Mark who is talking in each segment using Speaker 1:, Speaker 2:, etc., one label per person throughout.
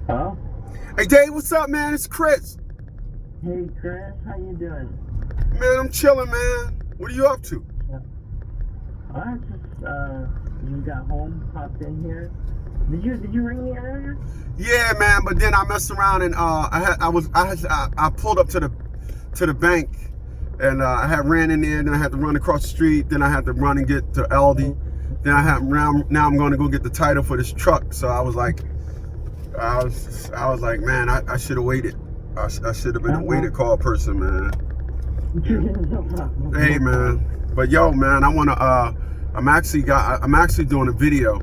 Speaker 1: Hello?
Speaker 2: Hey Dave, what's up, man? It's Chris.
Speaker 1: Hey Chris, how you doing?
Speaker 2: Man, I'm chilling, man. What are you up to?
Speaker 1: I just got home, popped in here. Did you ring me earlier?
Speaker 2: Yeah, man, but then I messed around and I pulled up to the bank and I had ran in there, then I had to run across the street, then I had to run and get to Aldi. Then now I'm going to go get the title for this truck. So I was like, man, I should have waited. I should have been a waited call person, man.
Speaker 1: No problem.
Speaker 2: Hey, man. But yo, man, I'm actually doing a video.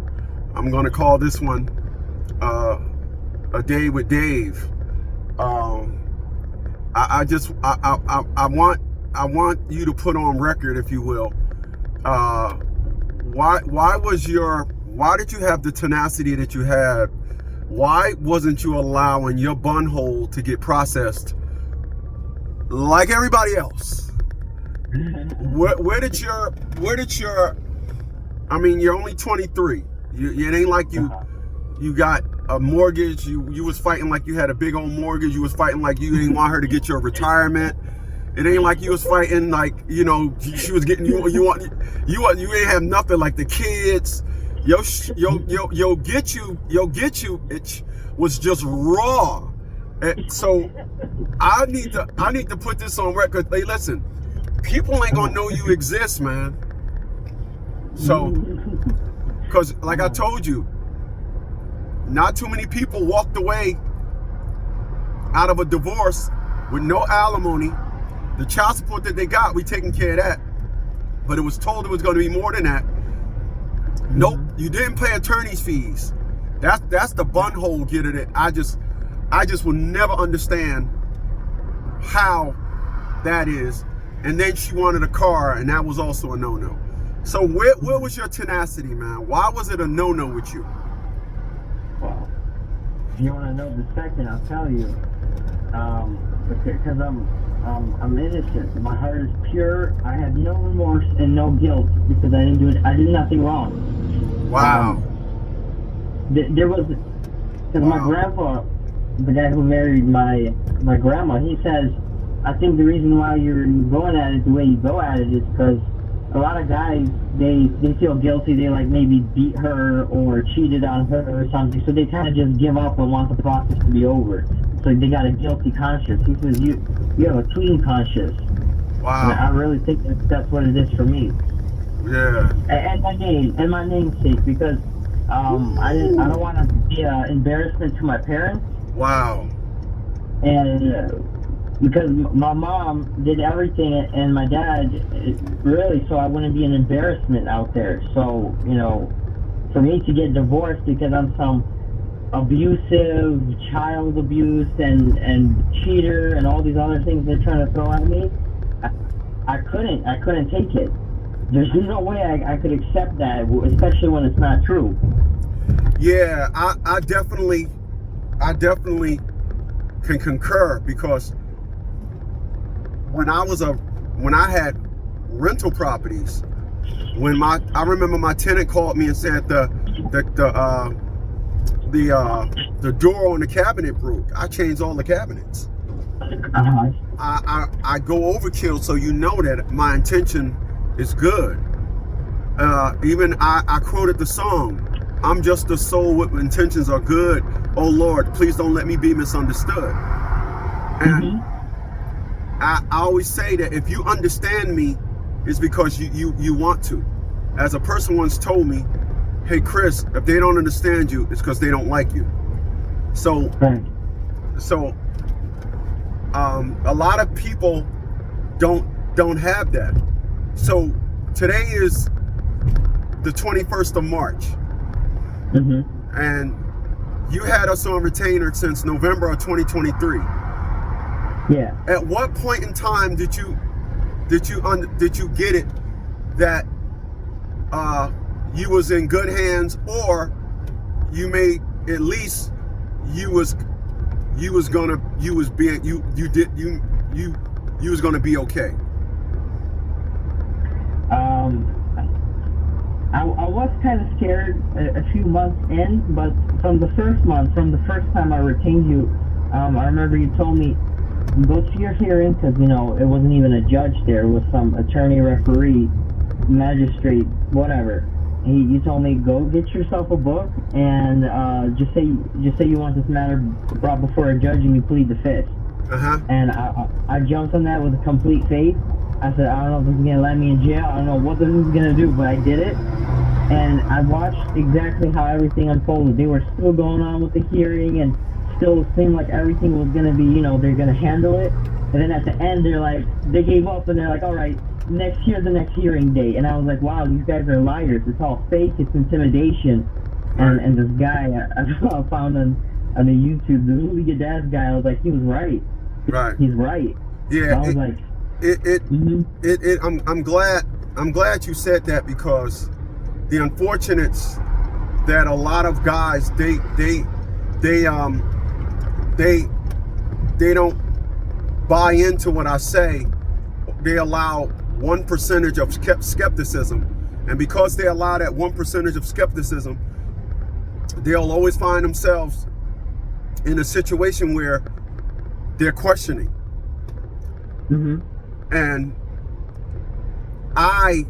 Speaker 2: I'm gonna call this one A Day with Dave. I want you to put on record, if you will. Why did you have the tenacity that you had? Why wasn't you allowing your bunhole to get processed like everybody else? Where did your I mean, you're only 23. It ain't like you got a mortgage. You was fighting like you had a big old mortgage. You was fighting like you didn't want her to get your retirement. It ain't like you was fighting like, you know, she was getting you ain't have nothing like the kids. You'll get you. It was just raw. And so I need to put this on record. Hey, listen, people ain't gonna know you exist, man. So, because like I told you, not too many people walked away out of a divorce with no alimony. The child support that they got, we taking care of that. But it was told it was going to be more than that. Nope, you didn't pay attorney's fees. That's the bunhole getting it. I just will never understand how that is. And then she wanted a car, and that was also a no-no. So where was your tenacity, man? Why was it a no-no with you?
Speaker 1: Well, if you want to know the second, I'll tell you. Because I'm innocent. My heart is pure. I have no remorse and no guilt because I did nothing wrong.
Speaker 2: Wow.
Speaker 1: There was, because my grandpa, the guy who married my grandma, he says, I think the reason why you're going at it the way you go at it is because a lot of guys, they feel guilty. They like maybe beat her or cheated on her or something, so they kind of just give up and want the process to be over. So they got a guilty conscience. He says you have a clean conscience.
Speaker 2: Wow.
Speaker 1: And I really think that's what it is for me.
Speaker 2: Yeah.
Speaker 1: And my namesake, because I don't want to be an embarrassment to my parents.
Speaker 2: Wow.
Speaker 1: And because my mom did everything and my dad really, so I wouldn't be an embarrassment out there. So, you know, for me to get divorced because I'm some abusive, child abuse and cheater and all these other things they're trying to throw at me, I couldn't take it. There's no way I could accept that, especially when it's not true.
Speaker 2: Yeah, I definitely can concur, because when I had rental properties, I remember my tenant called me and said the door on the cabinet broke. I changed all the cabinets. I go overkill, so you know that my intention is good. Even I quoted the song, I'm just a soul with intentions are good. Oh Lord, please don't let me be misunderstood. And I always say that if you understand me, it's because you want to. As a person once told me, hey Chris, if they don't understand you, it's because they don't like you. So a lot of people don't have that. So today is the 21st of March. And you had us on retainer since November of 2023.
Speaker 1: Yeah.
Speaker 2: At what point in time did you get it that you was in good hands, or you made at least you was gonna be okay?
Speaker 1: I was kind of scared a few months in, but from the first time I retained you, I remember you told me, go to your hearing, because, you know, it wasn't even a judge there. It was some attorney, referee, magistrate, whatever. You told me, go get yourself a book and just say you want this matter brought before a judge and you plead the fifth. And I jumped on that with complete faith. I said, I don't know if this is going to land me in jail. I don't know what this is going to do, but I did it. And I watched exactly how everything unfolded. They were still going on with the hearing and still seemed like everything was going to be, you know, they're going to handle it. And then at the end, they gave up and they're like, all right, here's the next hearing date. And I was like, wow, these guys are liars. It's all fake. It's intimidation. And this guy I found on the YouTube, the really good ass guy, I was like, he was right.
Speaker 2: Right.
Speaker 1: He's right.
Speaker 2: Yeah.
Speaker 1: I was like,
Speaker 2: I'm glad you said that, because the unfortunates that a lot of guys they don't buy into what I say. They allow 1% of skepticism, and because they allow that 1% of skepticism, they'll always find themselves in a situation where they're questioning. And I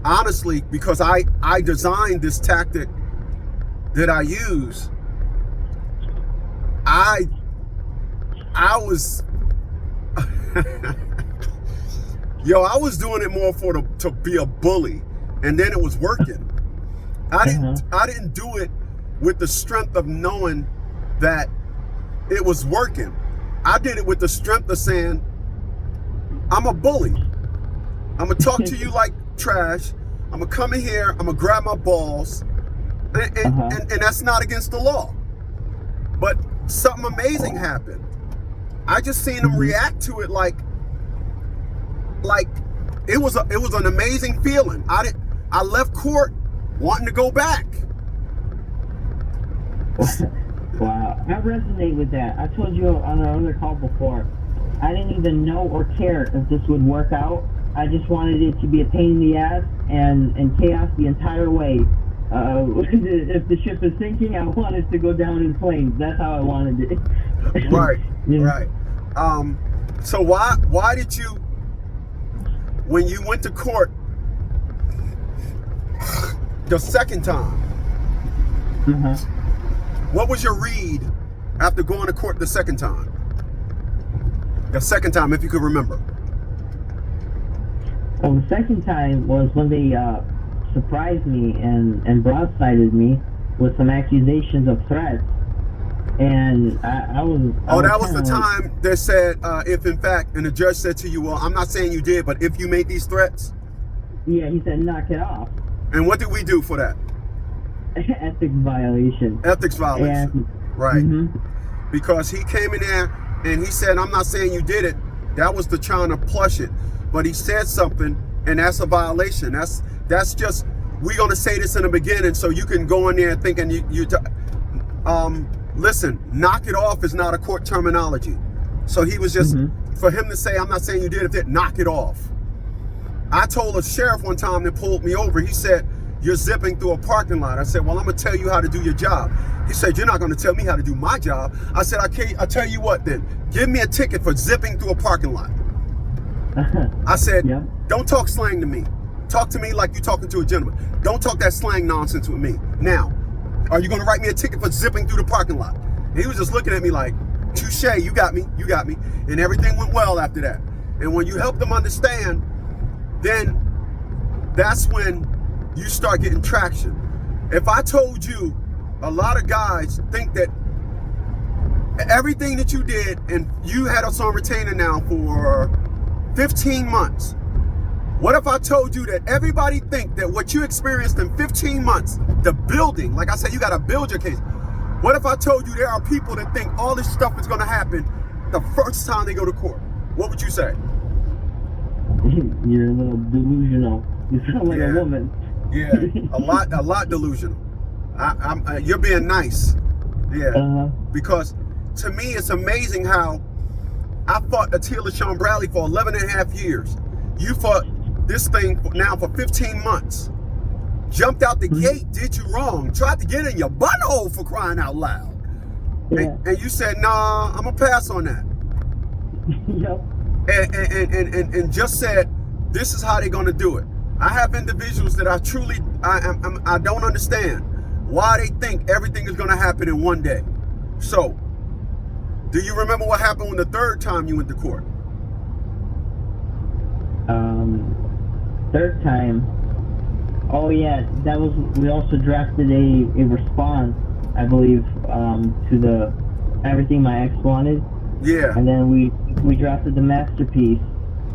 Speaker 2: honestly, because I designed this tactic that I use, I was I was doing it more to be a bully, and then it was working. I didn't do it with the strength of knowing that it was working. I did it with the strength of saying, I'm a bully. I'm gonna talk to you like trash. I'm gonna come in here, I'm gonna grab my balls, and that's not against the law. But something amazing happened. I just seen them react to it like it was an amazing feeling. I left court wanting to go back.
Speaker 1: Wow, I resonate with that. I told you on another call before, I didn't even know or care if this would work out. I just wanted it to be a pain in the ass and chaos the entire way. If the ship is sinking, I want it to go down in flames. That's how I wanted it.
Speaker 2: Right,
Speaker 1: Yeah.
Speaker 2: right. So why did you, when you went to court the second time, what was your read after going to court the second time? The second time, if you could remember.
Speaker 1: Well, the second time was when they surprised me and broadsided me with some accusations of threats. And I was...
Speaker 2: that was the time they said, if in fact, and the judge said to you, well, I'm not saying you did, but if you made these threats?
Speaker 1: Yeah, he said, knock it off.
Speaker 2: And what did we do for that?
Speaker 1: Ethics violation.
Speaker 2: Ethics violation. Right. Because he came in there and he said, I'm not saying you did it. That was the trying to plush it. But he said something, and that's a violation. That's just, we're going to say this in the beginning so you can go in there thinking listen, knock it off is not a court terminology. So he was just, for him to say, I'm not saying you did it, knock it off. I told a sheriff one time that pulled me over, he said, you're zipping through a parking lot. I said, well, I'm going to tell you how to do your job. He said, you're not going to tell me how to do my job. I said, I'll tell you what then. Give me a ticket for zipping through a parking lot. I said, don't talk slang to me. Talk to me like you're talking to a gentleman. Don't talk that slang nonsense with me. Now, are you going to write me a ticket for zipping through the parking lot? And he was just looking at me like, touche, you got me. And everything went well after that. And when you help them understand, then that's when you start getting traction. If I told you, a lot of guys think that everything that you did, and you had us on retainer now for 15 months. What if I told you that everybody think that what you experienced in 15 months, the building, like I said, you got to build your case. What if I told you there are people that think all this stuff is going to happen the first time they go to court? What would you say?
Speaker 1: You're a little delusional. You sound like a woman.
Speaker 2: Yeah, a lot delusional. You're being nice. Yeah, because to me, it's amazing how I fought Attila Sean Bradley for 11 and a half years. You fought this thing now for 15 months. jumped out the gate, did you wrong, tried to get in your butthole, for crying out loud.
Speaker 1: Yeah.
Speaker 2: And you said, nah, I'm gonna pass on that.
Speaker 1: Yep.
Speaker 2: And just said, this is how they're gonna do it. I have individuals that I don't understand why they think everything is gonna happen in one day. So, do you remember what happened when the third time you went to court?
Speaker 1: Third time. Oh yeah, that was. We also drafted a response, I believe, to the everything my ex wanted.
Speaker 2: Yeah.
Speaker 1: And then we drafted the masterpiece,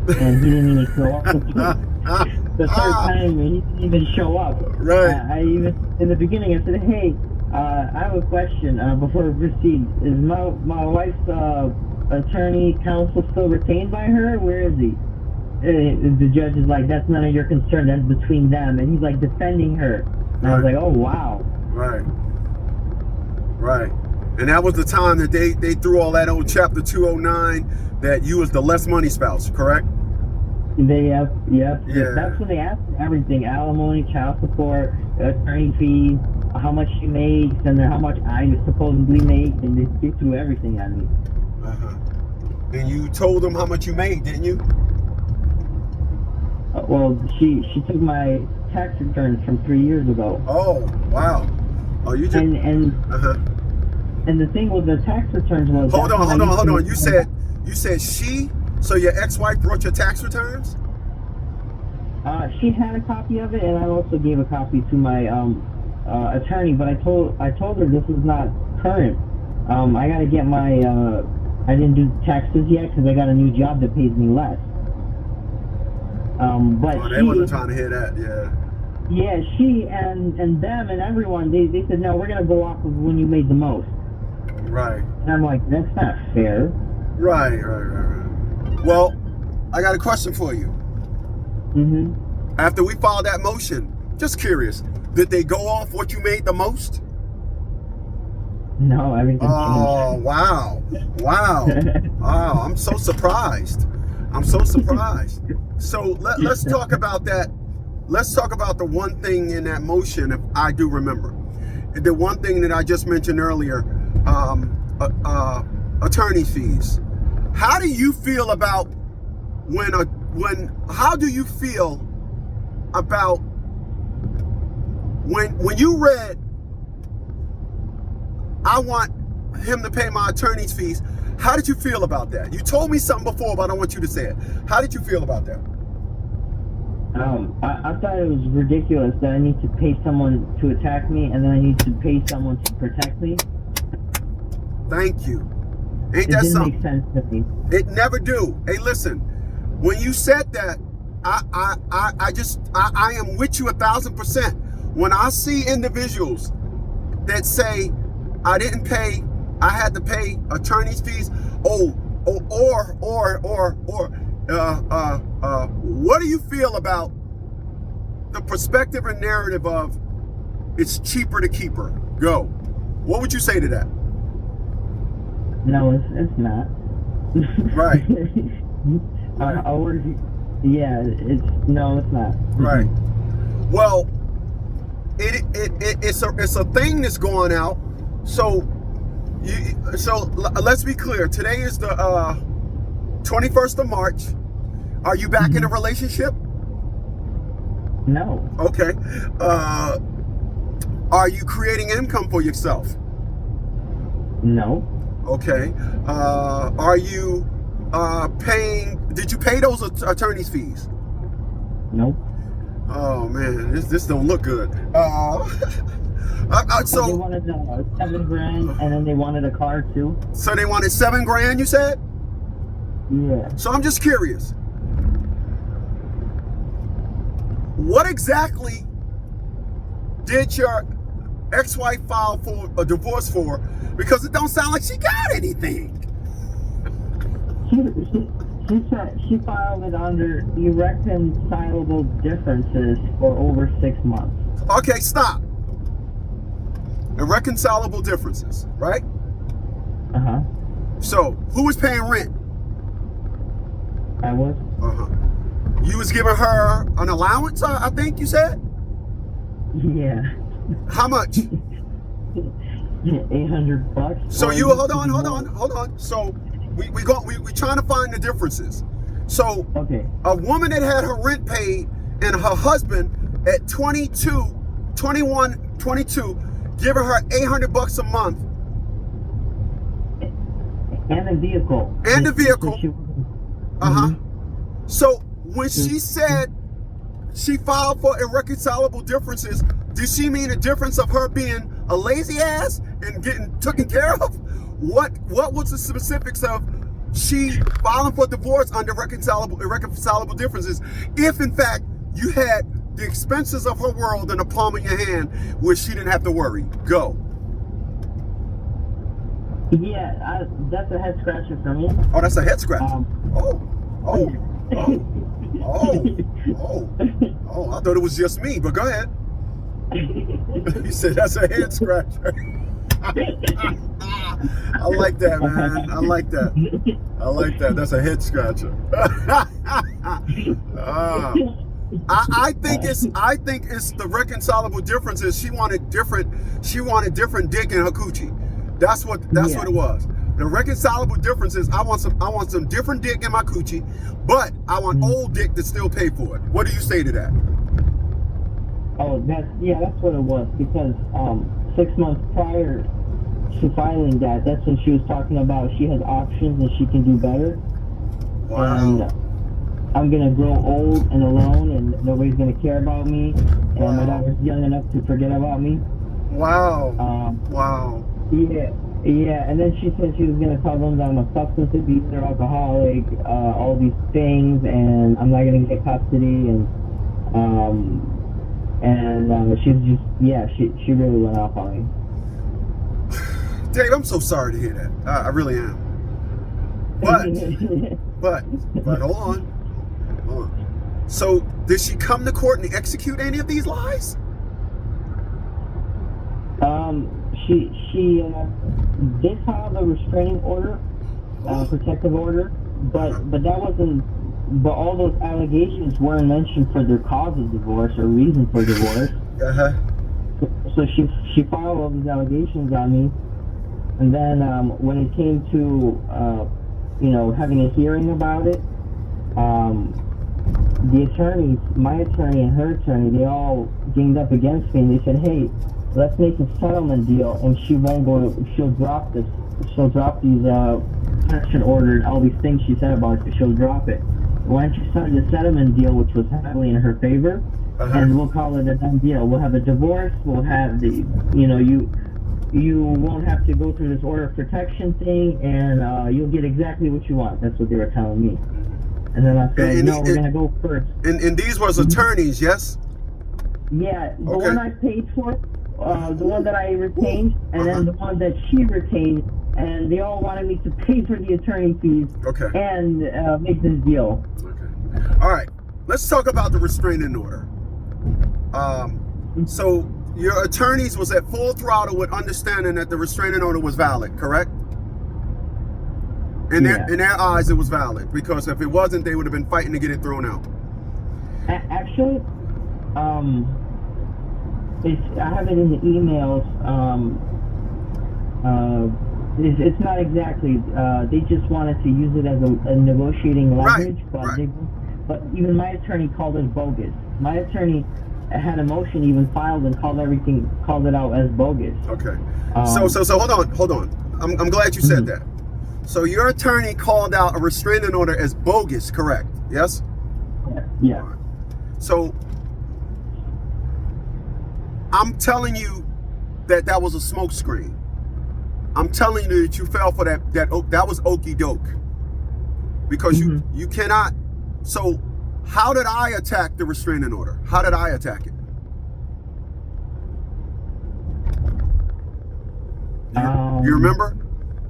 Speaker 1: and he didn't even show up. The third time, he didn't even show up.
Speaker 2: Right.
Speaker 1: I even in the beginning I said, hey, I have a question before we proceed. Is my wife's attorney counsel still retained by her? Where is he? The judge is like, that's none of your concern. That's between them. And he's like defending her. And I was like, oh wow.
Speaker 2: Right. Right. And that was the time that they threw all that old Chapter 209 that you was the less money spouse, correct?
Speaker 1: Yeah.
Speaker 2: Yeah.
Speaker 1: That's when they asked for everything: alimony, child support, attorney fees, how much she makes, and then how much I supposedly make, and they threw everything at me.
Speaker 2: And you told them how much you made, didn't you?
Speaker 1: Well, she took my tax returns from 3 years ago.
Speaker 2: Oh, wow. Oh, you just...
Speaker 1: And the thing with the tax returns was...
Speaker 2: Hold on. You said she... So your ex-wife brought your tax returns?
Speaker 1: She had a copy of it, and I also gave a copy to my attorney. But I told her this is not current. I gotta get my. I didn't do taxes yet because I got a new job that pays me less. But
Speaker 2: they wasn't trying to hear that, yeah.
Speaker 1: Yeah, she and them and everyone, they said, no, we're gonna go off of when you made the most.
Speaker 2: Right.
Speaker 1: And I'm like, that's not fair.
Speaker 2: Right. Well, I got a question for you. After we filed that motion, just curious, did they go off what you made the most?
Speaker 1: No, everything changed.
Speaker 2: Oh, wow. Oh, I'm so surprised. So let's talk about that. Let's talk about the one thing in that motion, if I do remember. The one thing that I just mentioned earlier, attorney fees. How do you feel about how do you feel about when you read, I want him to pay my attorney's fees? How did you feel about that? You told me something before, but I want you to say it. How did you feel about that?
Speaker 1: I thought it was ridiculous that I need to pay someone to attack me, and then I need to pay someone to protect me.
Speaker 2: Thank you. Ain't
Speaker 1: it
Speaker 2: that
Speaker 1: didn't
Speaker 2: something?
Speaker 1: Make sense to me.
Speaker 2: It never do. Hey, listen. When you said that, I am with you 1,000%. When I see individuals that say, I didn't pay, I had to pay attorney's fees. What do you feel about the perspective and narrative of it's cheaper to keep her? Go. What would you say to that?
Speaker 1: No, it's not.
Speaker 2: Right.
Speaker 1: It's not.
Speaker 2: Right. Well, it's a thing that's going out. So let's be clear. Today is the 21st of March. Are you back in a relationship?
Speaker 1: No.
Speaker 2: Okay. Are you creating income for yourself?
Speaker 1: No.
Speaker 2: Okay. Are you paying? Did you pay those attorney's fees?
Speaker 1: Nope.
Speaker 2: Oh man, this don't look good.
Speaker 1: So they wanted $7,000, and then they wanted a car too.
Speaker 2: So they wanted $7,000, you said?
Speaker 1: Yeah.
Speaker 2: So I'm just curious. What exactly did your ex-wife file for a divorce for? Because it don't sound like she got anything.
Speaker 1: She filed it under irreconcilable differences for over 6 months.
Speaker 2: Okay, stop. Irreconcilable differences, right?
Speaker 1: Uh-huh.
Speaker 2: So, who was paying rent?
Speaker 1: I was.
Speaker 2: Uh-huh. You was giving her an allowance, I think you said?
Speaker 1: Yeah.
Speaker 2: How much?
Speaker 1: $800.
Speaker 2: So
Speaker 1: or
Speaker 2: you
Speaker 1: it
Speaker 2: hold
Speaker 1: could
Speaker 2: on,
Speaker 1: be
Speaker 2: hold
Speaker 1: more.
Speaker 2: on, hold on. So we trying to find the differences. So
Speaker 1: Okay.
Speaker 2: a woman that had her rent paid and her husband at 22, 21, 22, giving her $800 a month
Speaker 1: And a vehicle.
Speaker 2: and a
Speaker 1: So
Speaker 2: vehicle.
Speaker 1: she,
Speaker 2: So when she said she filed for irreconcilable differences, did she mean a difference of her being a lazy ass and getting taken care of? What was the specifics of she filing for divorce under irreconcilable differences if in fact you had the expenses of her world in the palm of your hand where she didn't have to worry? Go.
Speaker 1: Yeah, that's a head scratcher for me.
Speaker 2: Oh, that's a head scratch.
Speaker 1: Um,
Speaker 2: Oh, I thought it was just me, but go ahead. He said that's a head scratcher. I like that, man. I like that. I like that. That's a head scratcher. I think it's the reconcilable differences. She wanted different dick in her coochie. That's what it was. The reconcilable differences, I want some different dick in my coochie, but I want old dick to still pay for it. What do you say to that?
Speaker 1: Oh, that's what it was, because 6 months prior to filing that's when she was talking about she has options and she can do better.
Speaker 2: Wow.
Speaker 1: And I'm gonna grow old and alone and nobody's gonna care about me, and my daughter's young enough to forget about me.
Speaker 2: Wow.
Speaker 1: Wow. Yeah, and then she said she was gonna tell them that I'm a substance abuser, alcoholic, all these things, and I'm not gonna get custody, and she's just, she really went off on me.
Speaker 2: Dave, I'm so sorry to hear that. I really am. But hold on. So did she come to court and execute any of these lies?
Speaker 1: She did file the restraining order, protective order, but that wasn't. But all those allegations weren't mentioned for their cause of divorce or reason for divorce. So she filed all these allegations on me, and then when it came to having a hearing about it, the attorneys, my attorney and her attorney, they all ganged up against me, and they said, "Hey, let's make a settlement deal, and she won't go. She'll drop this. She'll drop these protection order and all these things she said about it. She'll drop it. Why don't you sign the settlement deal, which was heavily in her favor, and we'll call it a done deal. We'll have a divorce. We'll have you won't have to go through this order of protection thing, and you'll get exactly what you want." That's what they were telling me. And then I said, "No, we're gonna go first."
Speaker 2: And these was attorneys, yes?
Speaker 1: Yeah, the one I paid for. The one that I retained, and then the one that she retained, and they all wanted me to pay for the attorney fees and make this deal.
Speaker 2: Okay. All right. Let's talk about the restraining order. So your attorneys was at full throttle with understanding that the restraining order was valid, correct? In their eyes, it was valid, because if it wasn't, they would have been fighting to get it thrown out.
Speaker 1: Actually, I have it in the emails. It's not exactly. They just wanted to use it as a negotiating leverage, but even my attorney called it bogus. My attorney had a motion even filed and called it out as bogus. Okay.
Speaker 2: So hold on. I'm glad you said that. So your attorney called out a restraining order as bogus, correct? Yes?
Speaker 1: Yeah.
Speaker 2: Right. So I'm telling you that was a smokescreen. I'm telling you that you fell for that was okie doke. Because you cannot. So how did I attack the restraining order? How did I attack it? You remember?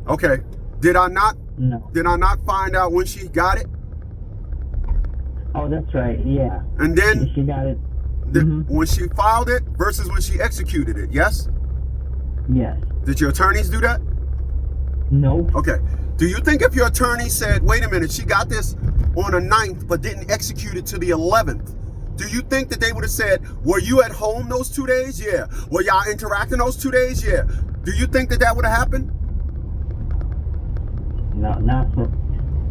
Speaker 2: Okay. Did I not?
Speaker 1: No.
Speaker 2: Did I not find out when she got it?
Speaker 1: Oh, that's right. Yeah.
Speaker 2: And then
Speaker 1: she got it.
Speaker 2: When she filed it versus when she executed it, yes?
Speaker 1: Yes.
Speaker 2: Did your attorneys do that?
Speaker 1: No.
Speaker 2: Okay. Do you think if your attorney said, wait a minute, she got this on the 9th but didn't execute it to the 11th, do you think that they would have said, were you at home those 2 days? Yeah. Were y'all interacting those 2 days? Yeah. Do you think that that would have happened?
Speaker 1: No, not for.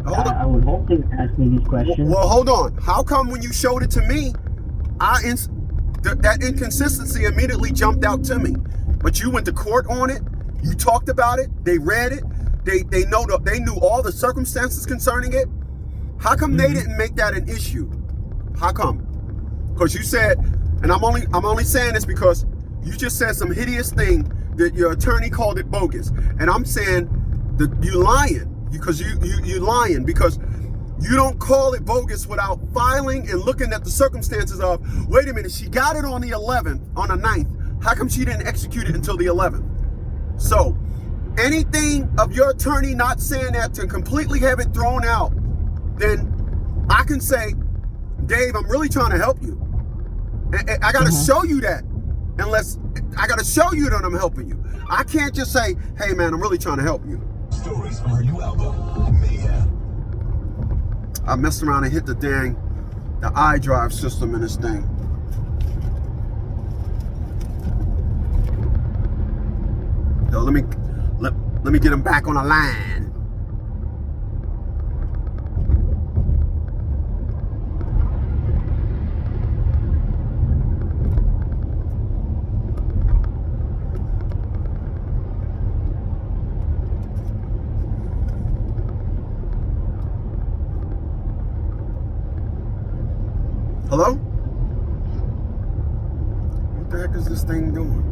Speaker 1: I would hope they would ask me these questions.
Speaker 2: Well, hold on. How come when you showed it to me, that inconsistency immediately jumped out to me? But you went to court on it. You talked about it. They read it. They knew all the circumstances concerning it. How come they didn't make that an issue? How come? Because you said, and I'm only saying this because you just said some hideous thing that your attorney called it bogus, and I'm saying that you lying because you lying because you don't call it bogus without filing and looking at the circumstances of, wait a minute, she got it on the 11th, on the 9th. How come she didn't execute it until the 11th? So anything of your attorney not saying that to completely have it thrown out, then I can say, Dave, I'm really trying to help you. I got to show you that. Unless I got to show you that I'm helping you. I can't just say, hey man, I'm really trying to help you.
Speaker 3: Stories from our new album, Mayhem.
Speaker 2: I messed around and hit the iDrive system in this thing. So let me get him back on the line. Hello? What the heck is this thing doing?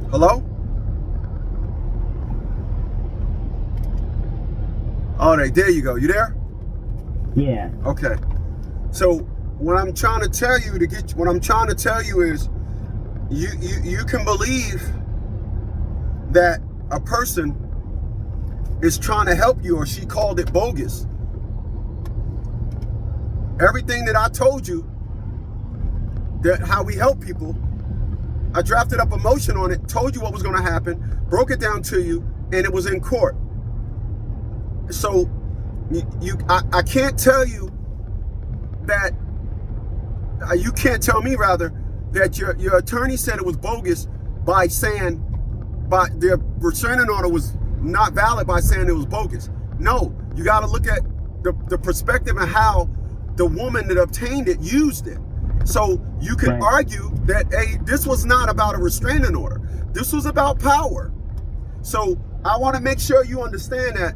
Speaker 2: Hello? All right, there you go. You there?
Speaker 1: Yeah.
Speaker 2: Okay. So what I'm trying to tell you is you can believe that a person is trying to help you, or she called it bogus. Everything that I told you, that how we help people, I drafted up a motion on it, told you what was going to happen, broke it down to you, and it was in court. So I can't tell you that, you can't tell me rather, that your attorney said it was bogus by saying, their restraining order was not valid by saying it was bogus. No, you got to look at the perspective and how the woman that obtained it used it. So you can argue that, hey, this was not about a restraining order. This was about power. So I want to make sure you understand that,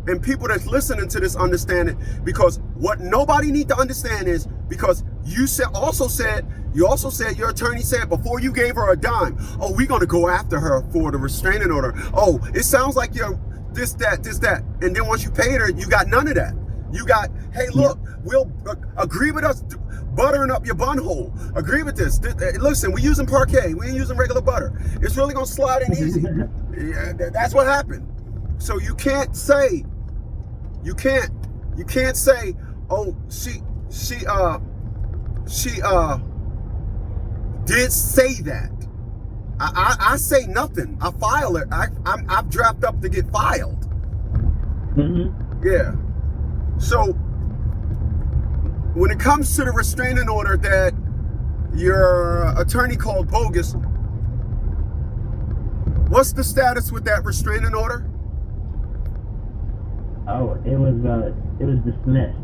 Speaker 2: and people that's listening to this understand it, because what nobody need to understand is, because you also said your attorney said before you gave her a dime, oh, we're going to go after her for the restraining order. Oh, it sounds like you're this, that. And then once you paid her, you got none of that. You got, hey, look, we'll agree with us buttering up your bun hole. Agree with this. Listen, we're using parquet. We ain't using regular butter. It's really going to slide in easy. Yeah, that's what happened. So you can't say, oh, she did say that. I say nothing. I file it. I've drafted up to get filed. Yeah. So when it comes to the restraining order that your attorney called bogus, what's the status with that restraining order?
Speaker 1: Oh, it was dismissed.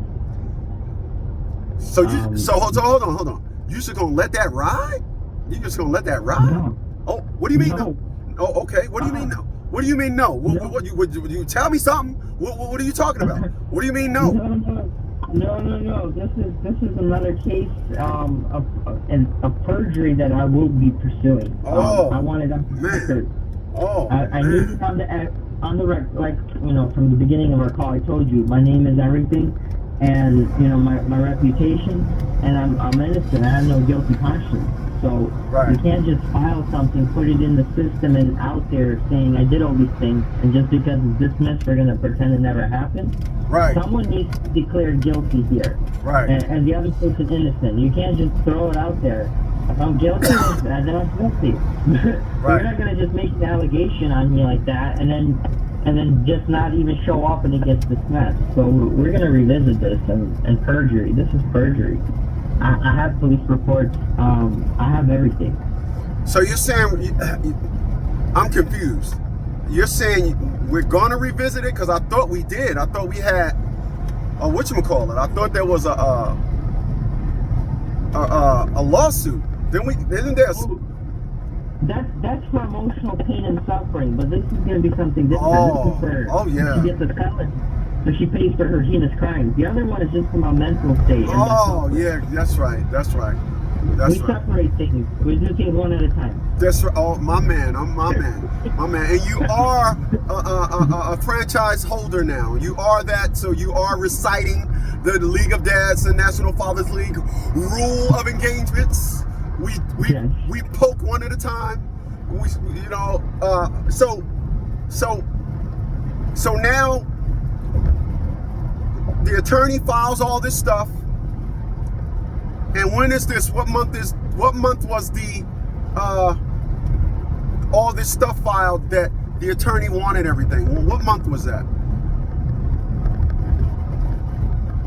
Speaker 2: So hold on. You just gonna let that ride? You just gonna let that ride?
Speaker 1: No.
Speaker 2: Oh, what do you mean no?
Speaker 1: No.
Speaker 2: Oh, okay. What do you mean no? What do you mean no? Would you tell me something? What are you talking about? What do you mean no?
Speaker 1: No. This is another case of perjury that I will be pursuing. I wanted on the record. I need it on the record, like, from the beginning of our call. I told you my name is everything, and my reputation, and I'm innocent. I have no guilty conscience. So you can't just file something, put it in the system and out there saying I did all these things, and just because it's dismissed, we're going to pretend it never happened. Right. Someone needs to declare guilty here. Right. And the other person innocent. You can't just throw it out there. If I'm guilty, then I'm guilty. You're not going to just make an allegation on me like that and then and then just not even show up and it gets dismissed. So we're going to revisit this and perjury. This is perjury. I have police reports. I have everything.
Speaker 2: So you're saying, I'm confused. You're saying we're going to revisit it? Because I thought we did. I thought we had, whatchamacallit? I thought there was a lawsuit. Isn't there?
Speaker 1: That's for emotional pain and suffering, but this is going to be something different. This is for
Speaker 2: yeah.
Speaker 1: she gets a settlement, so she pays for her heinous crimes. The other one is just from a mental state.
Speaker 2: Yeah, that's right. We
Speaker 1: separate things. We do things one at a time.
Speaker 2: That's right. Oh, my man. I'm my man. My man. And you are a franchise holder now. You are that. So you are reciting the League of Dads and National Fathers League rule of engagements. We poke one at a time. So now the attorney files all this stuff. And when is this? What month was the all this stuff filed that the attorney wanted everything? Well, what month was that?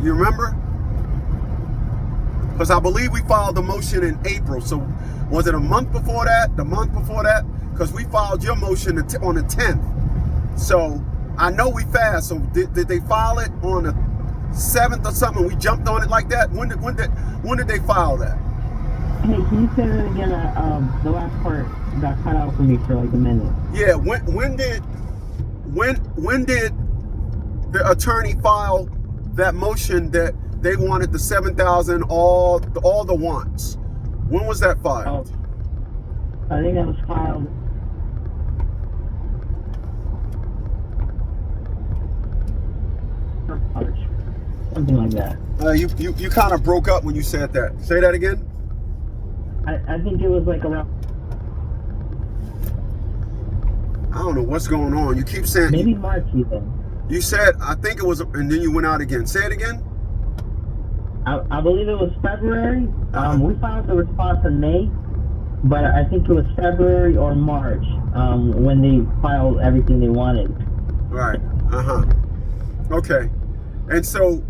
Speaker 2: You remember? Because I believe we filed the motion in April. So was it a month before that? The month before that? Because we filed your motion on the 10th. So I know we fast. So did they file it on the 7th or something? We jumped on it like that. When did they file that?
Speaker 1: Hey, can you say that again? The last part got cut out for me for like a minute.
Speaker 2: Yeah. When did the attorney file that motion that they wanted the 7,000 all the wants? When was that filed?
Speaker 1: I think that was filed. Something like that.
Speaker 2: You kind of broke up when you said that. Say that again.
Speaker 1: I think it was like around.
Speaker 2: I don't know what's going on. You keep saying
Speaker 1: maybe March even.
Speaker 2: You said I think it was, and then you went out again. Say it again.
Speaker 1: I believe it was February. We filed the response in May, but I think it was February or March when they filed everything they wanted.
Speaker 2: Right. Okay. And so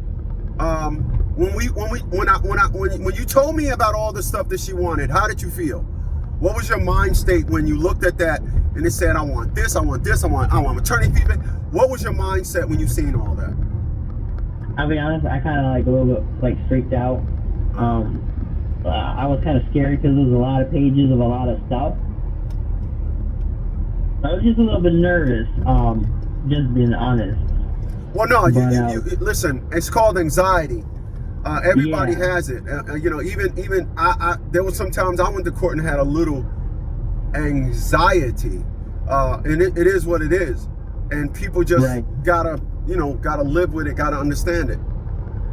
Speaker 2: when you told me about all the stuff that she wanted, how did you feel? What was your mind state when you looked at that and it said, I want this, I want this, I want maternity feedback? What was your mindset when you seen all that?
Speaker 1: I'll be honest, I kind of like a little bit like freaked out. I was kind of scared because there was a lot of pages of a lot of stuff. I was just a little bit nervous, just being honest.
Speaker 2: Well, no, you listen, it's called anxiety. Everybody has it. Even I there was sometimes I went to court and had a little anxiety. And it is what it is. And people just gotta live with it, gotta understand it.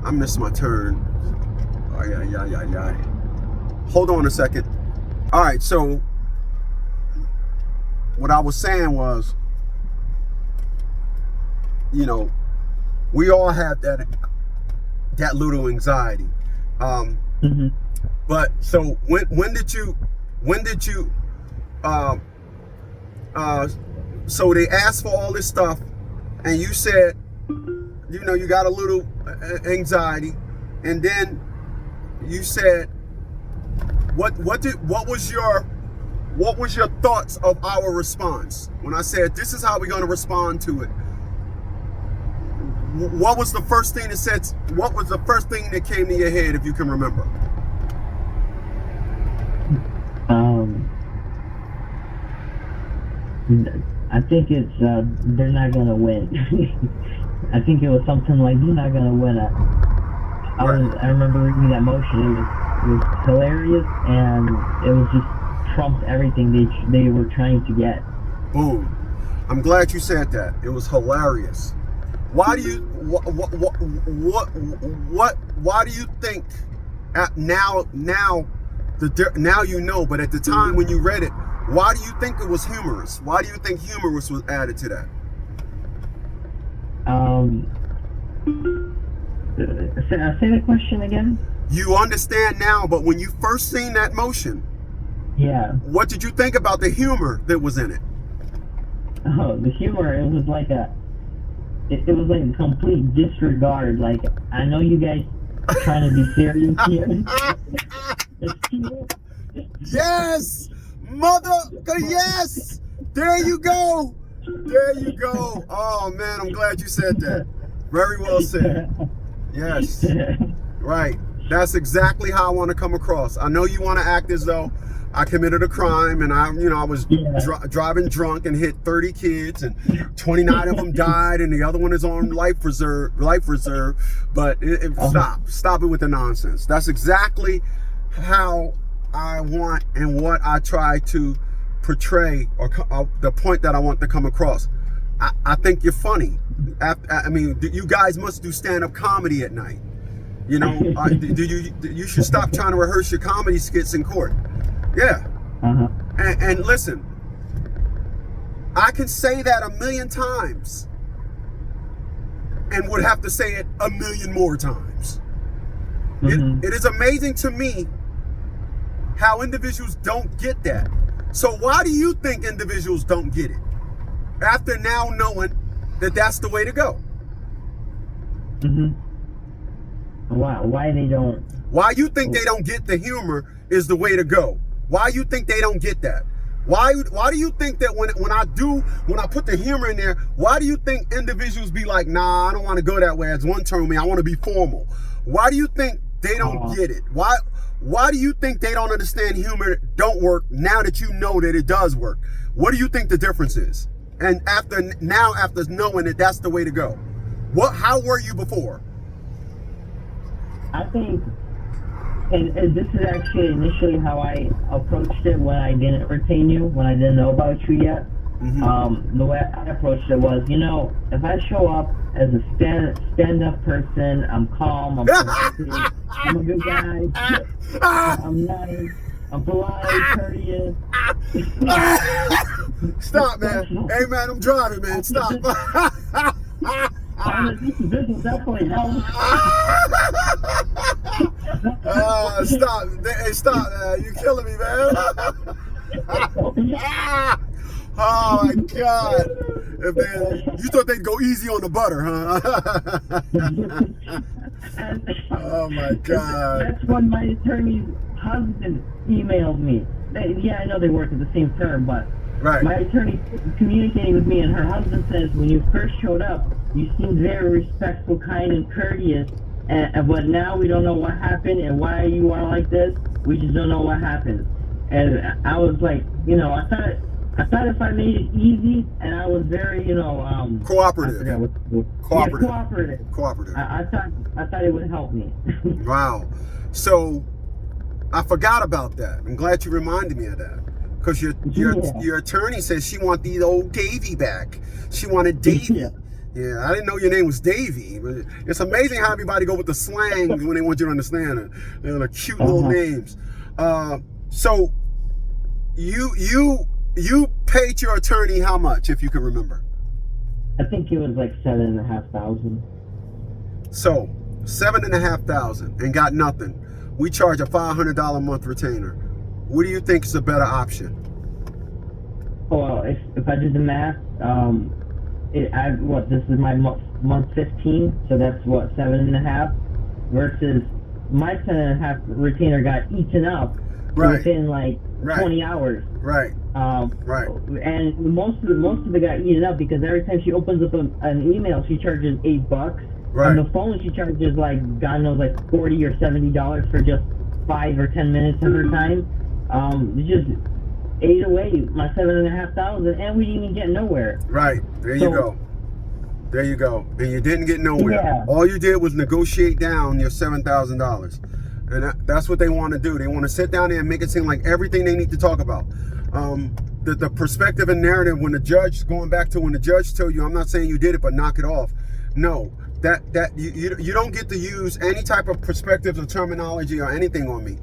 Speaker 2: I missed my turn. Oh, yeah. Hold on a second. All right, so what I was saying was, we all have that little anxiety. But so when did you so they asked for all this stuff and you said, you got a little anxiety, and then you said, what was your thoughts of our response when I said this is how we're going to respond to it? What was the first thing that came to your head, if you can remember?
Speaker 1: I think it's they're not gonna win. I think it was something like they're not gonna win. I remember reading that motion. It was hilarious, and it was just trumped everything they were trying to get.
Speaker 2: Boom! I'm glad you said that. It was hilarious. Why do you why do you think now but at the time when you read it, why do you think it was humorous? Why do you think humorous was added to that?
Speaker 1: Say the question again.
Speaker 2: You understand now, but when you first seen that motion,
Speaker 1: yeah,
Speaker 2: what did you think about the humor that was in it?
Speaker 1: Oh, the humor, it was like it was like a complete disregard. Like, I know you guys are trying to be serious here. It's cute.
Speaker 2: Yes, mother. Yes. There you go. There you go. Oh man, I'm glad you said that. Very well said. Yes. Right. That's exactly how I want to come across. I know you want to act as though I committed a crime and I was driving drunk and hit 30 kids and 29 of them died and the other one is on life reserve. But stop it with the nonsense. That's exactly how I want and what I try to portray, or the point that I want to come across. I think you're funny. I mean, you guys must do stand-up comedy at night. You know, you should stop trying to rehearse your comedy skits in court. Yeah. And listen, I can say that 1,000,000 times and would have to say it 1,000,000 more times. It is amazing to me how individuals don't get that. So why do you think individuals don't get it? After now knowing that that's the way to go.
Speaker 1: Why they don't?
Speaker 2: Why you think they don't get the humor is the way to go? Why you think they don't get that? Why do you think that when I put the humor in there, why do you think individuals be like, nah, I don't want to go that way? As one told me, I want to be formal. Why do you think they don't get it? Why do you think they don't understand humor don't work now that you know that it does work? What do you think the difference is? And after knowing that that's the way to go, how were you before?
Speaker 1: I think, and this is actually initially how I approached it when I didn't retain you, when I didn't know about you yet. The way I approached it was, if I show up as a stand-up person, I'm calm, I'm polite, I'm a good guy, I'm nice, I'm polite, courteous.
Speaker 2: Stop, man. Hey, man, I'm driving, man. Stop.
Speaker 1: This will definitely help.
Speaker 2: Stop. Hey, stop, man. You're killing me, man. Oh, my God. You thought they'd go easy on the butter, huh? Oh, my God.
Speaker 1: That's when my attorney's husband emailed me. I know they work at the same firm, but my attorney communicating with me, and her husband says, when you first showed up, you seemed very respectful, kind, and courteous, but now we don't know what happened and why you are like this. We just don't know what happened. And I was like, I thought if I made it easy, and I was very,
Speaker 2: cooperative. Cooperative.
Speaker 1: I thought it would help me.
Speaker 2: Wow. So I forgot about that. I'm glad you reminded me of that. Because your attorney says she want the old Davy back. She wanted Davy. Yeah, I didn't know your name was Davy. But it's amazing how everybody go with the slang when they want you to understand it. They're the cute little names. So you paid your attorney how much, if you can remember?
Speaker 1: I think it was like $7,500.
Speaker 2: So $7,500 and got nothing. We charge a $500 a month retainer. What do you think is a better option?
Speaker 1: Well, if I did the math, this is my month 15, so that's what, 7.5, versus my 10.5 retainer got eaten up within like 20 hours. And most of it got eaten up because every time she opens up an email, she charges $8. On the phone, she charges like God knows, like $40 or $70 for just 5 or 10 minutes of her time. It just ate away my $7,500, and we didn't even get nowhere. There you go. And you didn't get nowhere. Yeah. All you did was negotiate down your $7,000, and that's what they want to do. They want to sit down there and make it seem like everything they need to talk about. The perspective and narrative when the judge told you, I'm not saying you did it, but knock it off. No, that you don't get to use any type of perspective or terminology or anything on me.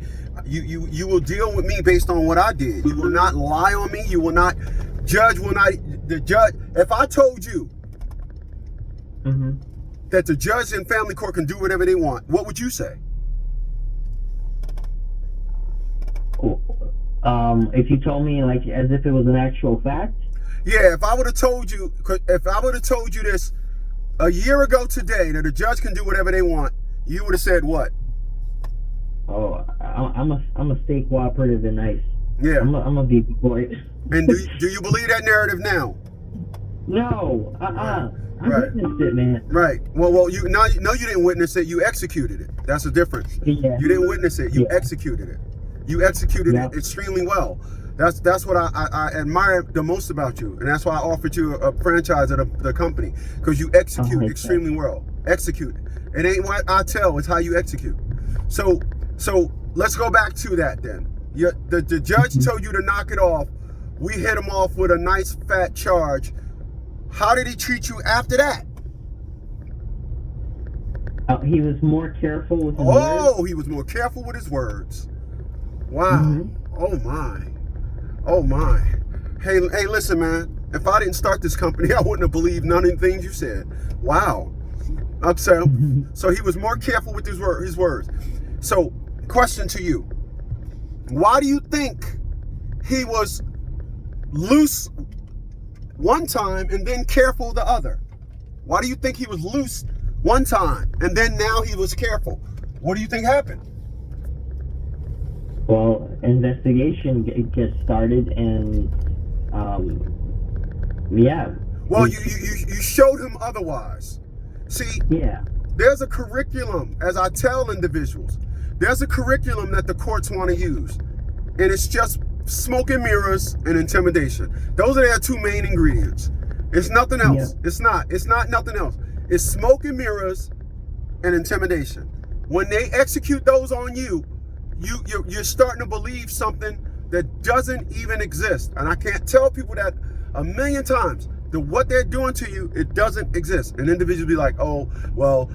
Speaker 1: You will deal with me based on what I did. You will not lie on me. You will not judge. The judge. If I told you that the judge in family court can do whatever they want, what would you say? If you told me like as if it was an actual fact.
Speaker 2: Yeah, if I would have told you this a year ago today, that a judge can do whatever they want, you would have said what?
Speaker 1: Oh, I'm a stay cooperative and nice.
Speaker 2: Yeah.
Speaker 1: I'm a big boy.
Speaker 2: And do you believe that narrative now?
Speaker 1: No. I
Speaker 2: Right.
Speaker 1: witnessed it, man.
Speaker 2: Right. Well, you didn't witness it. You executed it. That's the difference.
Speaker 1: Yeah.
Speaker 2: You didn't witness it. You executed it. You executed
Speaker 1: Yeah.
Speaker 2: it extremely well. That's what I admire the most about you, and that's why I offered you a franchise of the company, because you execute extremely well. Execute. It ain't what I tell; it's how you execute. So let's go back to that then. The judge told you to knock it off. We hit him off with a nice fat charge. How did he treat you after that?
Speaker 1: He was more careful with his words.
Speaker 2: He was more careful with his words. Wow. Oh my. Oh my. Hey, listen, man. If I didn't start this company, I wouldn't have believed none of the things you said. Wow. So he was more careful with his words. So, question to you. Why do you think he was loose one time and then careful the other? Why do you think he was loose one time and then now he was careful? What do you think happened?
Speaker 1: Well, investigation gets started, and yeah.
Speaker 2: Well, you showed him otherwise. See,
Speaker 1: yeah,
Speaker 2: there's a curriculum, as I tell individuals, there's a curriculum that the courts want to use, and it's just smoke and mirrors and intimidation. Those are their two main ingredients. It's nothing else. Yeah. It's not nothing else. It's smoke and mirrors and intimidation. When they execute those on you, you're starting to believe something that doesn't even exist. And I can't tell people that a million times, that what they're doing to you, it doesn't exist. And individuals be like, oh, well,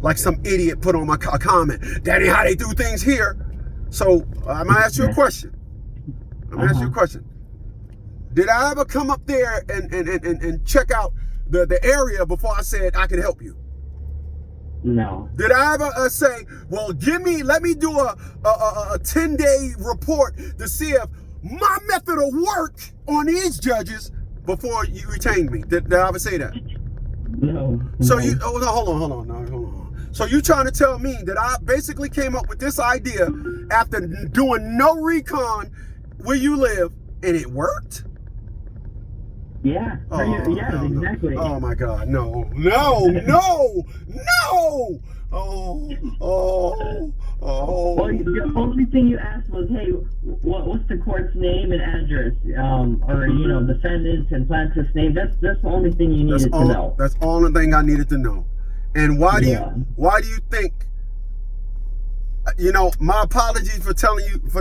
Speaker 2: like some idiot put on my comment, that ain't how they do things here. So I'm gonna ask you a question. Did I ever come up there and check out the area before I said I could help you?
Speaker 1: No.
Speaker 2: Did I ever say, well, let me do a 10-day report to see if my method of work on these judges before you retained me? Did I ever say that?
Speaker 1: No.
Speaker 2: So hold on. So you trying to tell me that I basically came up with this idea after doing no recon where you live, and it worked?
Speaker 1: Yeah. Yeah, exactly.
Speaker 2: Oh my God, no.
Speaker 1: Well, the only thing you asked was, hey, what's the court's name and address, or defendants and plaintiff's name. That's the only thing you needed to know.
Speaker 2: That's the only thing I needed to know. And why do you think? My apologies for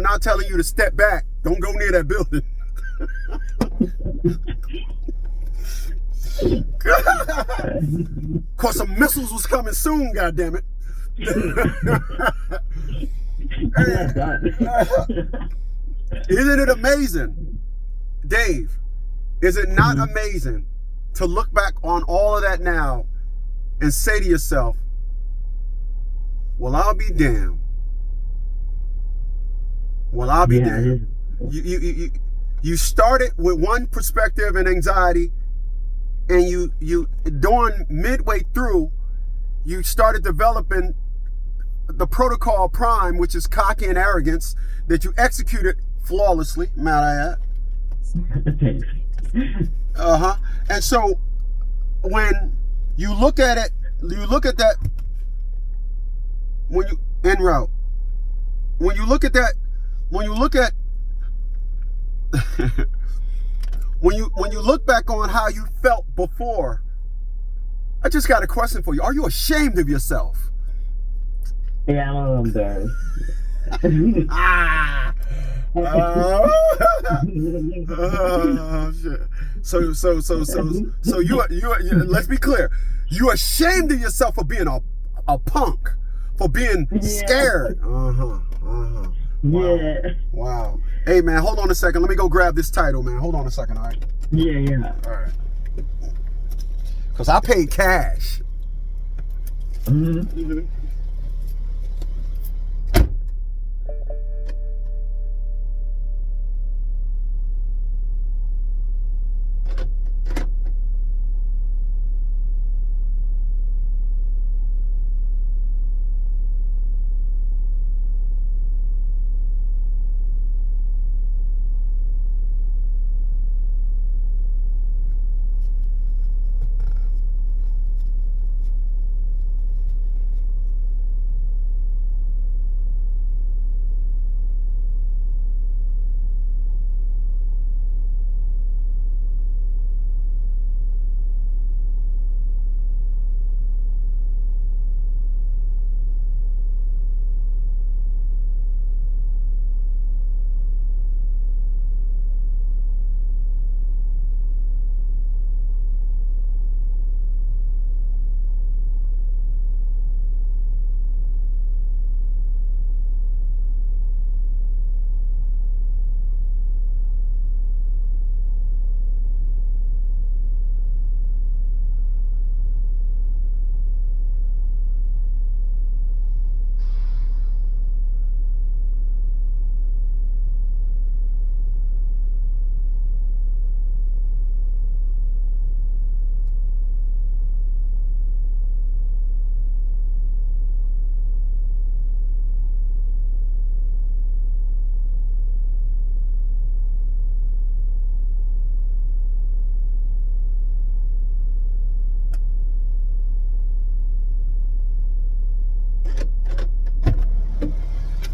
Speaker 2: not telling you to step back. Don't go near that building. Cause some missiles was coming soon, goddammit. Isn't it amazing, Dave? Is it not amazing to look back on all of that now and say to yourself, well, I'll be damned. Well, I'll be damned. You started with one perspective and anxiety, and you during midway through, you started developing the protocol prime, which is cocky and arrogance, that you executed flawlessly, might I add. And so when you look at it, you look at that, when you en route, when you look at that, when you look at when you look back on how you felt before, I just got a question for you. Are you ashamed of yourself?
Speaker 1: Yeah, I'm a little embarrassed.
Speaker 2: Shit. So you let's be clear. You're ashamed of yourself for being a punk, for being scared. Wow.
Speaker 1: Yeah.
Speaker 2: Wow. Hey man, hold on a second. Let me go grab this title, man. Hold on a second, all right?
Speaker 1: Yeah.
Speaker 2: All right. Cause I paid cash.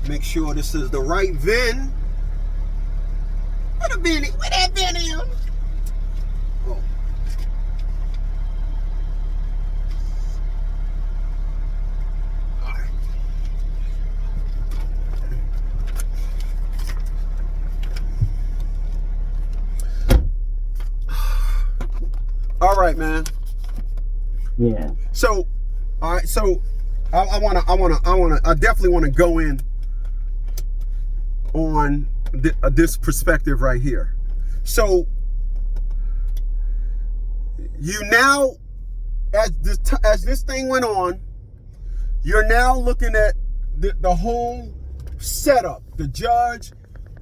Speaker 2: Make sure this is the right VIN. Where the VIN? Where that VIN is? Oh. All right. All right, man.
Speaker 1: Yeah.
Speaker 2: So, all right. So, I definitely want to go in on this perspective right here. So, you now, as this thing went on, you're now looking at the whole setup, the judge,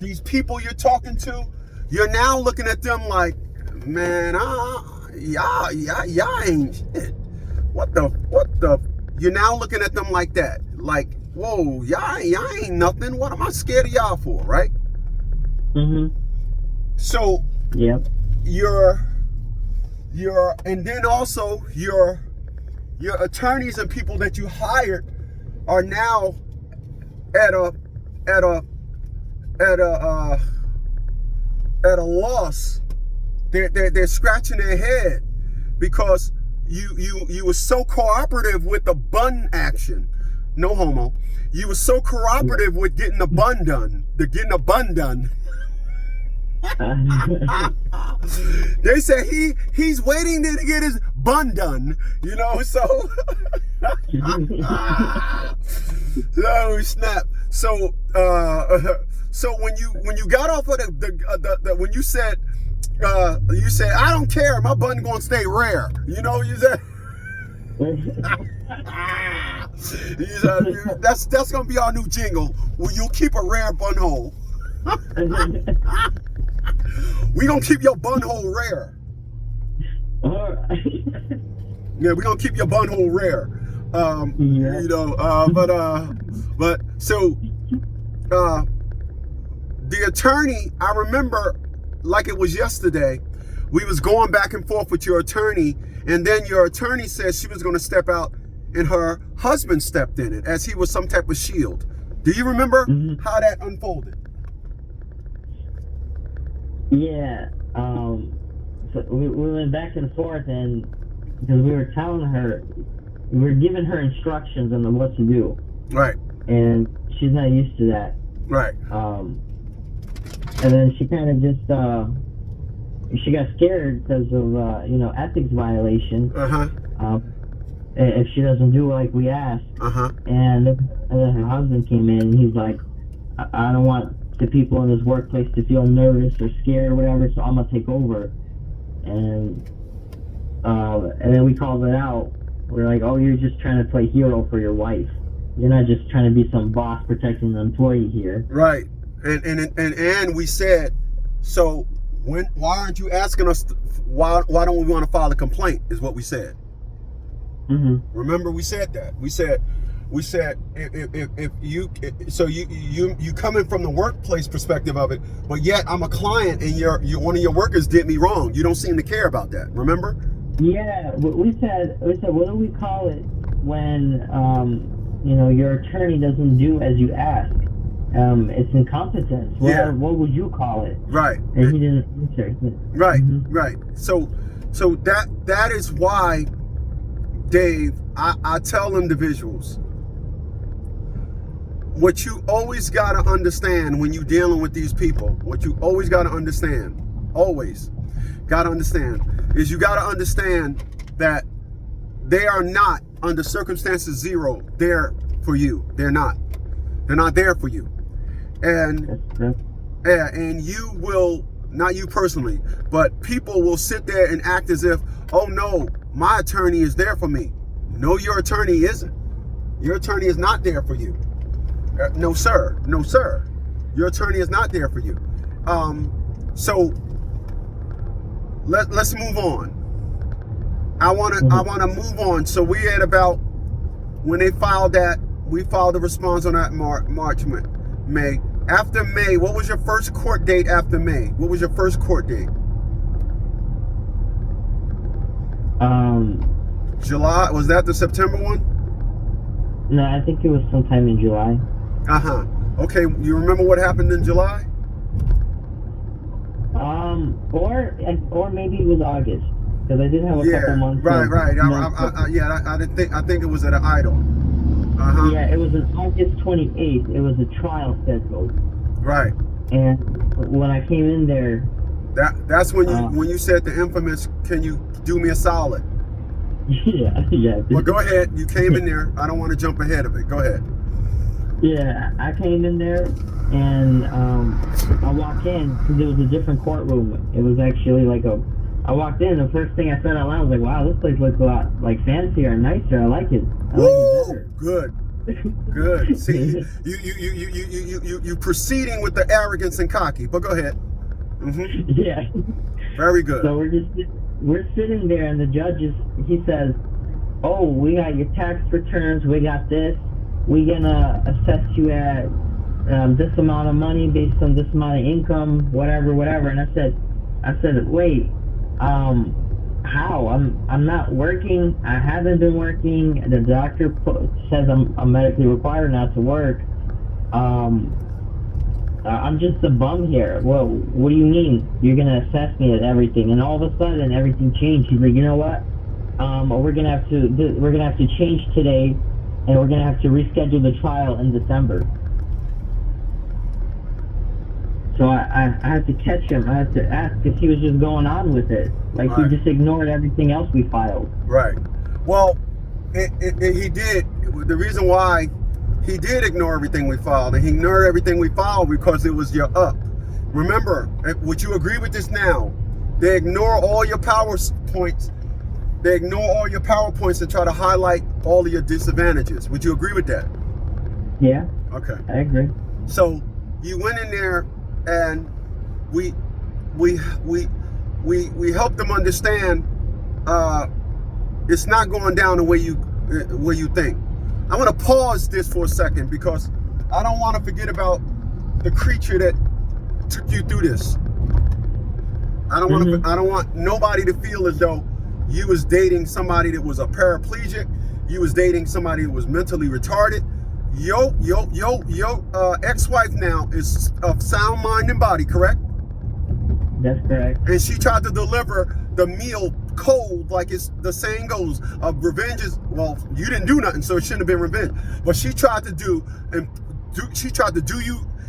Speaker 2: these people you're talking to. You're now looking at them like, man, y'all ain't shit. What the? You're now looking at them like that, like, whoa, y'all ain't nothing. What am I scared of y'all for, right?
Speaker 1: Mm-hmm.
Speaker 2: So,
Speaker 1: yep.
Speaker 2: And then also your attorneys and people that you hired are now at a loss. They're scratching their head because you were so cooperative with the bun action. No homo. You were so cooperative with getting the bun done. They say he's waiting there to get his bun done, you know. So, oh snap! So, so when you got off of the when you said I don't care, my bun gonna stay rare, you know. You said. That's gonna be our new jingle. Will you keep a rare bun hole? We gonna keep your bun hole rare.
Speaker 1: All right.
Speaker 2: Yeah, we gonna keep your bun hole rare.
Speaker 1: Yeah.
Speaker 2: You know, but so the attorney, I remember like it was yesterday, we was going back and forth with your attorney, and then your attorney said she was gonna step out, and her husband stepped in it as he was some type of shield. Do you remember how that unfolded?
Speaker 1: Yeah. So we went back and forth, and because we were telling her, we were giving her instructions on what to do. Right. And she's not used to that. Right. And then she kind of just she got scared because of ethics violation. If she doesn't do like we asked. And then her husband came in, and he's like, I don't want the people in this workplace to feel nervous or scared or whatever, so I'm gonna take over. And then we called it out. We're like, oh, you're just trying to play hero for your wife. You're not just trying to be some boss protecting the employee here. Right. And we said, so why aren't you asking us? Why don't we want to file a complaint? Is what we said. Remember, we said that. We said if you coming from the workplace perspective of it, but yet I'm a client and one of your workers did me wrong. You don't seem to care about that. Remember? Yeah, we said what do we call it when your attorney doesn't do as you ask? It's incompetence. What would you call it? Right. And he didn't answer. Right. Right. So that is why, Dave, I tell individuals, what you always got to understand when you're dealing with these people, what you always got to understand, is you got to understand that they are not, under circumstances zero, there for you. They're not there for you. And you will, not you personally, but people will sit there and act as if, oh no, my attorney is there for me. No, your attorney isn't. Your attorney is not there for you. No, sir. Your attorney is not there for you. So let's move on. I want to move on. So we had about, when they filed that, we filed a response on that May. After May, what was your first court date after May? What was your first court date? July. Was that the September one? No, I think it was sometime in July.
Speaker 2: Okay, you remember what happened in July?
Speaker 1: Or maybe it was August, because I did have a couple months.
Speaker 2: Right. I think it was at an idol.
Speaker 1: Yeah, it was on August 28th. It was a trial scheduled.
Speaker 2: Right.
Speaker 1: And when I came in there,
Speaker 2: that's when you said the infamous, "Can you do me a solid?"
Speaker 1: Yeah.
Speaker 2: Well, go ahead. You came in there. I don't want to jump ahead of it. Go ahead.
Speaker 1: Yeah, I came in there, and I walked in because it was a different courtroom. It was actually I walked in. The first thing I said out loud was like, "Wow, this place looks a lot fancier and nicer. I like it. I like it better."
Speaker 2: Good. See, you proceeding with the arrogance and cocky, but go ahead. Mm-hmm.
Speaker 1: Yeah.
Speaker 2: Very good.
Speaker 1: So we're sitting there, and the judge he says, "Oh, we got your tax returns. We got this. We're gonna assess you at this amount of money based on this amount of income, whatever." And I said, "Wait, how? I'm not working. I haven't been working. The doctor says I'm medically required not to work. I'm just a bum here." "Well, what do you mean? You're gonna assess me at everything?" And all of a sudden, everything changed. He's like, "You know what? We're gonna have to change today, and we're gonna have to reschedule the trial in December." So I had to catch him. I had to ask if he was just going on with it. Like,
Speaker 2: right.
Speaker 1: He just ignored everything else we filed.
Speaker 2: Right. Well, he did. The reason why he did ignore everything we filed, and he ignored everything we filed because it was your up. Remember, would you agree with this now? They ignore all your PowerPoints. They ignore all your PowerPoints and try to highlight all of your disadvantages. Would you agree with that?
Speaker 1: Yeah.
Speaker 2: Okay.
Speaker 1: I agree.
Speaker 2: So you went in there, and we helped them understand it's not going down the way you think. I want to pause this for a second because I don't want to forget about the creature that took you through this. I don't want nobody to feel as though you was dating somebody that was a paraplegic. You was dating somebody that was mentally retarded. Your ex-wife now is of sound mind and body, correct?
Speaker 1: That's correct.
Speaker 2: And she tried to deliver the meal cold, like the saying goes, revenge is, well, you didn't do nothing, so it shouldn't have been revenge. But she tried to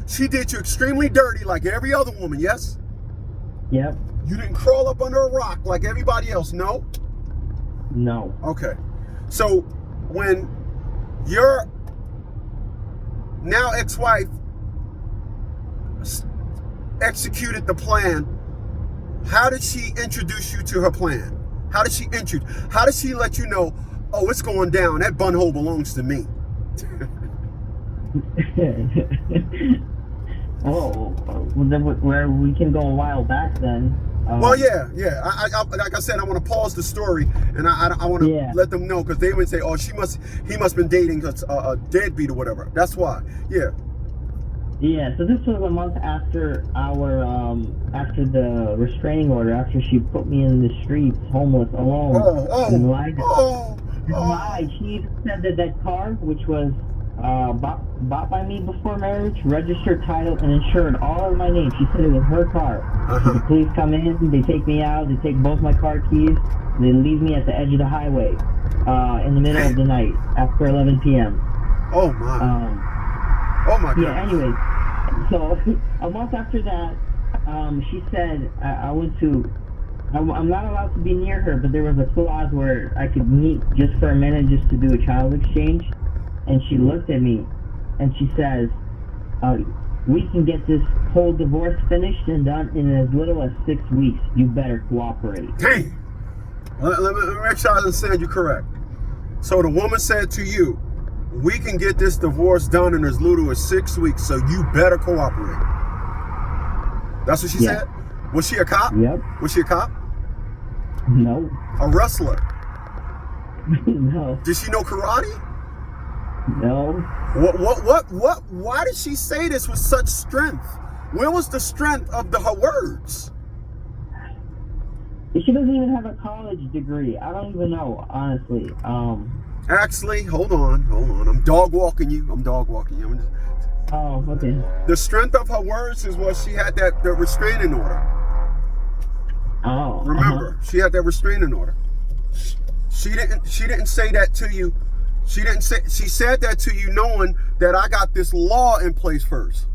Speaker 2: she did you extremely dirty like every other woman, yes?
Speaker 1: Yep.
Speaker 2: You didn't crawl up under a rock like everybody else, no?
Speaker 1: No.
Speaker 2: Okay. So when your now ex-wife executed the plan, how did she introduce you to her plan? How did she let you know, oh, it's going down, that bunhole belongs to me? Where we can go a while back then. Well, yeah. I like I said, I want to pause the story, and I want to let them know, because they would say, oh, he must have been dating a deadbeat or whatever. That's why. Yeah.
Speaker 1: Yeah. So this was a month after after the restraining order, after she put me in the streets, homeless, alone, and lied. Lied. She even said that car, which was bought by me before marriage, registered, title, and insured, all in my name. She said it was her car. The police come in, they take me out, they take both my car keys, they leave me at the edge of the highway in the middle of the night after 11 p.m.
Speaker 2: Oh my. Oh my God.
Speaker 1: Yeah. Anyway, so a month after that, she said I'm not allowed to be near her, but there was a clause where I could meet just for a minute, just to do a child exchange. And she looked at me, and she says, "We can get this whole divorce finished and done in as little as 6 weeks. You better cooperate."
Speaker 2: Dang. Let me make sure I understand you correct. So the woman said to you, "We can get this divorce done in as little as 6 weeks, so you better cooperate." That's what she said? Was she a cop?
Speaker 1: Yep.
Speaker 2: Was she a cop?
Speaker 1: No.
Speaker 2: A wrestler?
Speaker 1: No.
Speaker 2: Did she know karate?
Speaker 1: No.
Speaker 2: What? Why did she say this with such strength? Where was the strength of her words?
Speaker 1: She doesn't even have a college degree. I don't even know, honestly.
Speaker 2: Actually, hold on. I'm dog walking you.
Speaker 1: Oh, okay.
Speaker 2: The strength of her words is what she had the restraining order.
Speaker 1: Oh.
Speaker 2: Remember, she had that restraining order. She didn't say that to you. She said that to you knowing that I got this law in place first.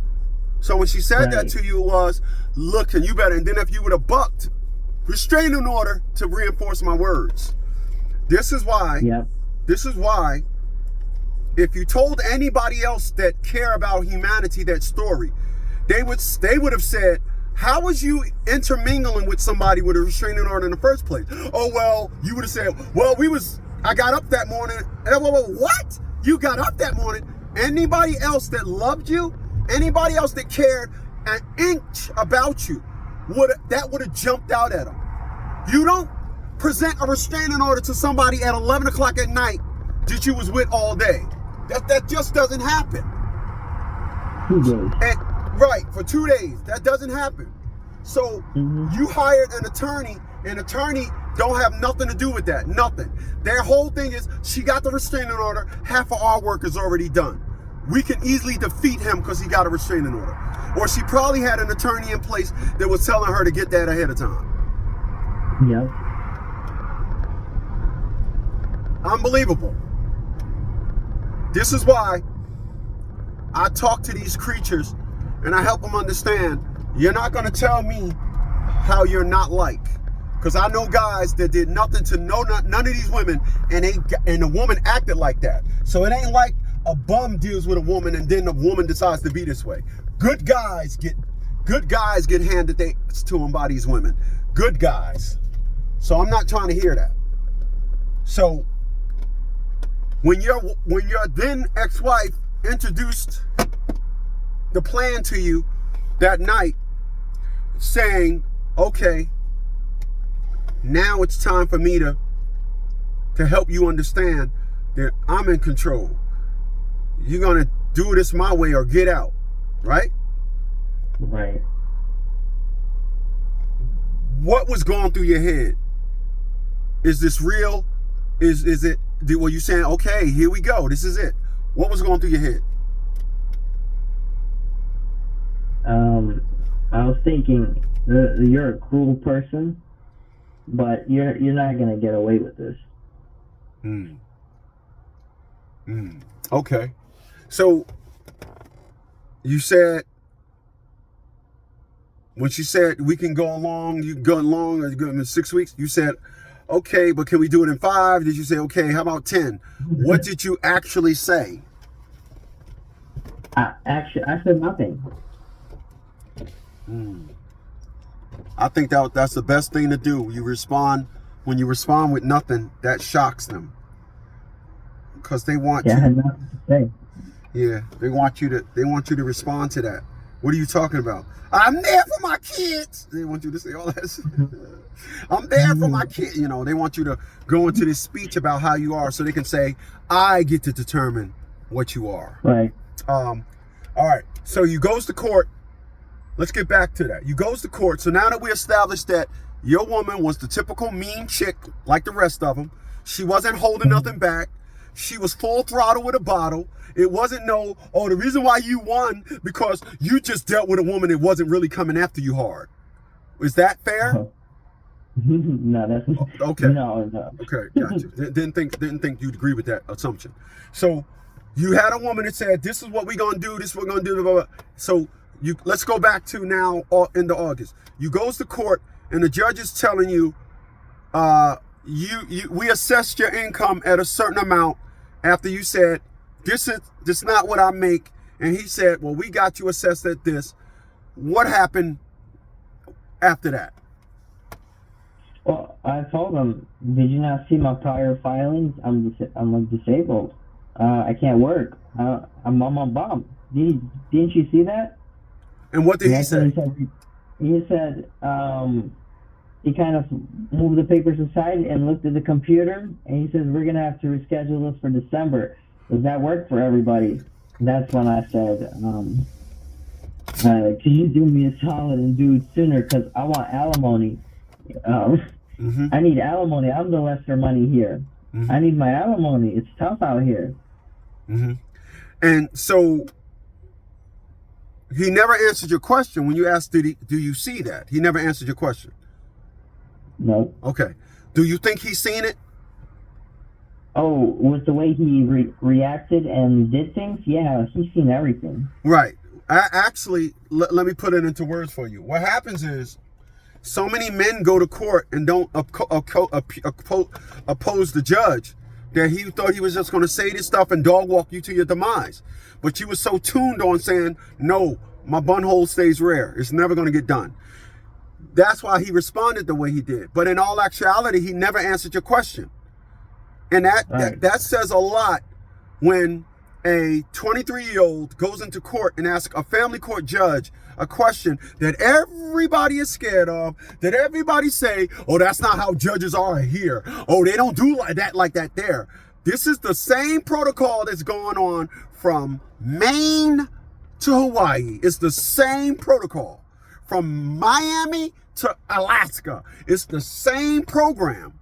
Speaker 2: So when she said that to you, it was, look, and you better, and then if you would have bucked, restraining order to reinforce my words. This is why.
Speaker 1: Yep.
Speaker 2: This is why, if you told anybody else that care about humanity that story, they would have said, how was you intermingling with somebody with a restraining order in the first place? Oh, well, you would have said, well, I got up that morning. And what? You got up that morning? Anybody else that loved you, anybody else that cared an inch about you, would have jumped out at them. You don't present a restraining order to somebody at 11 o'clock at night that you was with all day. That just doesn't happen.
Speaker 1: 2 days.
Speaker 2: Right, for 2 days. That doesn't happen. So you hired an attorney. An attorney don't have nothing to do with that. Nothing. Their whole thing is, she got the restraining order. Half of our work is already done. We can easily defeat him because he got a restraining order. Or she probably had an attorney in place that was telling her to get that ahead of time.
Speaker 1: Yep.
Speaker 2: Unbelievable. This is why I talk to these creatures and I help them understand, you're not going to tell me how you're not like. Because I know guys that did nothing to none of these women, and the woman acted like that. So it ain't like a bum deals with a woman and then the woman decides to be this way. Good guys get handed things to them by these women. Good guys. So I'm not trying to hear that. So when your then ex-wife introduced the plan to you that night, saying, okay, now it's time for me to help you understand that I'm in control. You're gonna do this my way or get out, right?
Speaker 1: Right.
Speaker 2: What was going through your head? Is this real? Is it? Were you saying, okay, here we go, this is it? What was going through your head?
Speaker 1: I was thinking, you're a cruel person, but you're not gonna get away with this.
Speaker 2: Okay. So you said, when she said we can go along, you can go along, or you go in 6 weeks, you said, okay, but can we do it in 5? Did you say, okay, how about 10? What did you actually say?
Speaker 1: I said nothing.
Speaker 2: I think that's the best thing to do. When you respond with nothing, that shocks them. Because they want
Speaker 1: I
Speaker 2: you.
Speaker 1: had nothing to say.
Speaker 2: Yeah, they want you to respond to that. What are you talking about? I'm there for my kids. They want you to say all that. I'm there for my kids. You know, they want you to go into this speech about how you are so they can say, I get to determine what you are.
Speaker 1: Right.
Speaker 2: All right. So you goes to court. Let's get back to that. You goes to court. So now that we established that your woman was the typical mean chick like the rest of them, she wasn't holding nothing back. She was full throttle with a bottle. It wasn't the reason why you won because you just dealt with a woman that wasn't really coming after you hard. Is that fair?
Speaker 1: No, that's
Speaker 2: okay.
Speaker 1: No.
Speaker 2: Okay, gotcha. Didn't think you'd agree with that assumption. So you had a woman that said, "This is what we're gonna do. This is what we're gonna do." Blah, blah, blah. So let's go back to now into August. You goes to court and the judge is telling you, we assessed your income at a certain amount after you said, this is not what I make. And he said, well, we got you assessed at this. What happened after that?
Speaker 1: Well, I told him, did you not see my prior filings? I'm disabled. I can't work. I'm on my bum. Didn't you see that?
Speaker 2: And what did he say?
Speaker 1: He said, he kind of moved the papers aside and looked at the computer, and he says, we're going to have to reschedule this for December. Does that work for everybody? That's when I said, can you do me a solid and do it sooner? Because I want alimony. I need alimony. I'm the lesser money here. I need my alimony. It's tough out here.
Speaker 2: And so He never answered your question when you asked, do you see that? He never answered your question.
Speaker 1: No.
Speaker 2: Okay. Do you think he's seen it?
Speaker 1: Oh, with the way he reacted and did things? Yeah, he's seen everything.
Speaker 2: Right. Actually, let me put it into words for you. What happens is, so many men go to court and don't oppose the judge that he thought he was just going to say this stuff and dog walk you to your demise. But you were so tuned on saying, no, my bunhole stays rare. It's never going to get done. That's why he responded the way he did. But in all actuality, he never answered your question. And that says a lot when a 23-year-old goes into court and asks a family court judge a question that everybody is scared of, that everybody say, oh, that's not how judges are here. Oh, they don't do like that there. This is the same protocol that's going on from Maine to Hawaii. It's the same protocol. From Miami to Alaska. It's the same program.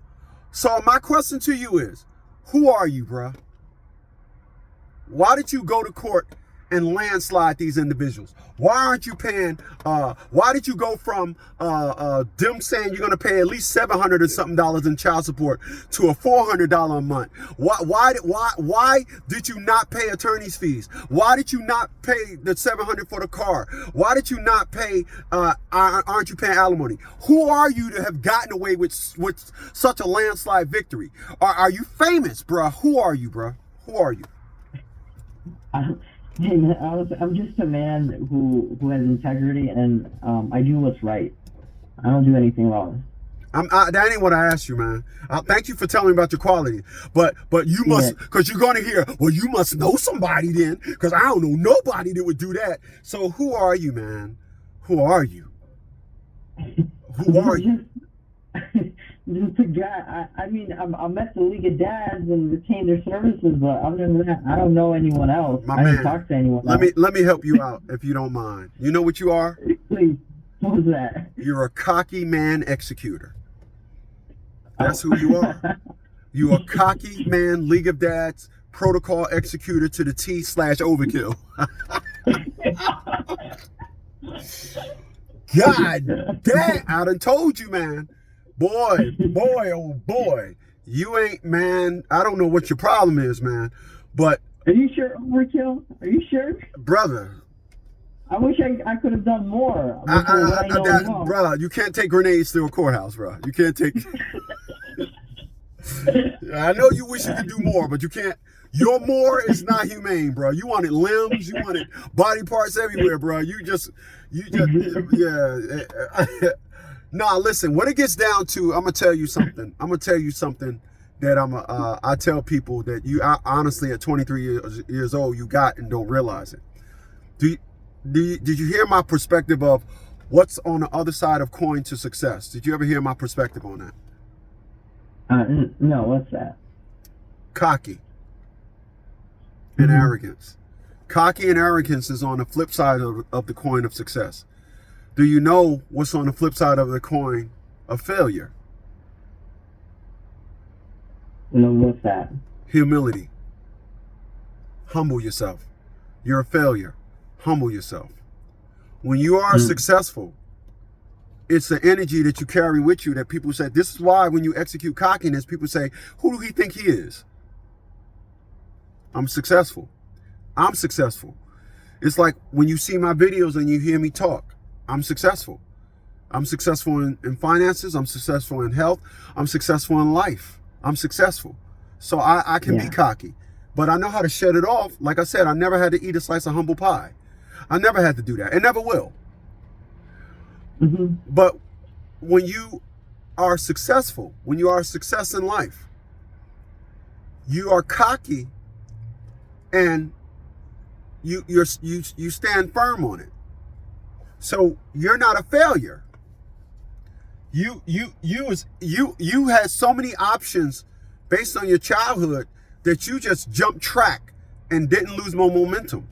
Speaker 2: So my question to you is, who are you, bruh? Why did you go to court and landslide these individuals? Why aren't you paying, why did you go from them saying you're going to pay at least $700 and something in child support to a $400 a month? Why did you not pay attorney's fees? Why did you not pay the $700 for the car? Why did you not pay, aren't you paying alimony? Who are you to have gotten away with such a landslide victory? Are you famous, bruh? Who are you, bruh? Who are you?
Speaker 1: I'm just a man who has integrity, and I do what's right. I don't do anything wrong.
Speaker 2: That ain't what I asked you, man. Thank you for telling me about your quality, but you must, because you're gonna hear, well, you must know somebody then, because I don't know nobody that would do that. So who are you, man? Who are you? Who are you?
Speaker 1: Just a guy. I met the League of Dads and retained their services, but other than that, I don't know anyone else. I didn't talk to anyone else.
Speaker 2: Let me help you out if you don't mind. You know what you are?
Speaker 1: Please. What was that?
Speaker 2: You're a cocky man executor. That's who you are. You a cocky man, League of Dads, protocol executor to the T/overkill. God damn, I done told you, man. Boy, oh boy. You ain't, man, I don't know what your problem is, man. But
Speaker 1: are you sure, Overkill? Are you sure?
Speaker 2: Brother.
Speaker 1: I wish I could have done more.
Speaker 2: Bro, you can't take grenades through a courthouse, bro. You can't take. I know you wish you could do more, but you can't. Your more is not humane, bro. You wanted limbs, you wanted body parts everywhere, bro. You just, yeah. Nah, listen. When it gets down to, I'm gonna tell you something. That I tell people that you honestly at 23 years old you got and don't realize it. Did you hear my perspective of what's on the other side of coin to success? Did you ever hear my perspective on that?
Speaker 1: No, what's that?
Speaker 2: Cocky and arrogance. Cocky and arrogance is on the flip side of the coin of success. Do you know what's on the flip side of the coin of failure?
Speaker 1: No, what's that?
Speaker 2: Humility. Humble yourself. You're a failure. Humble yourself. When you are successful, it's the energy that you carry with you that people say, this is why when you execute cockiness, people say, who do he think he is? I'm successful. I'm successful. It's like when you see my videos and you hear me talk, I'm successful. I'm successful in finances. I'm successful in health. I'm successful in life. I'm successful. So I can be cocky, but I know how to shut it off. Like I said, I never had to eat a slice of humble pie. I never had to do that. And never will. But when you are successful, when you are a success in life, you are cocky and you stand firm on it. So you're not a failure. You had so many options based on your childhood that you just jumped track and didn't lose more momentum.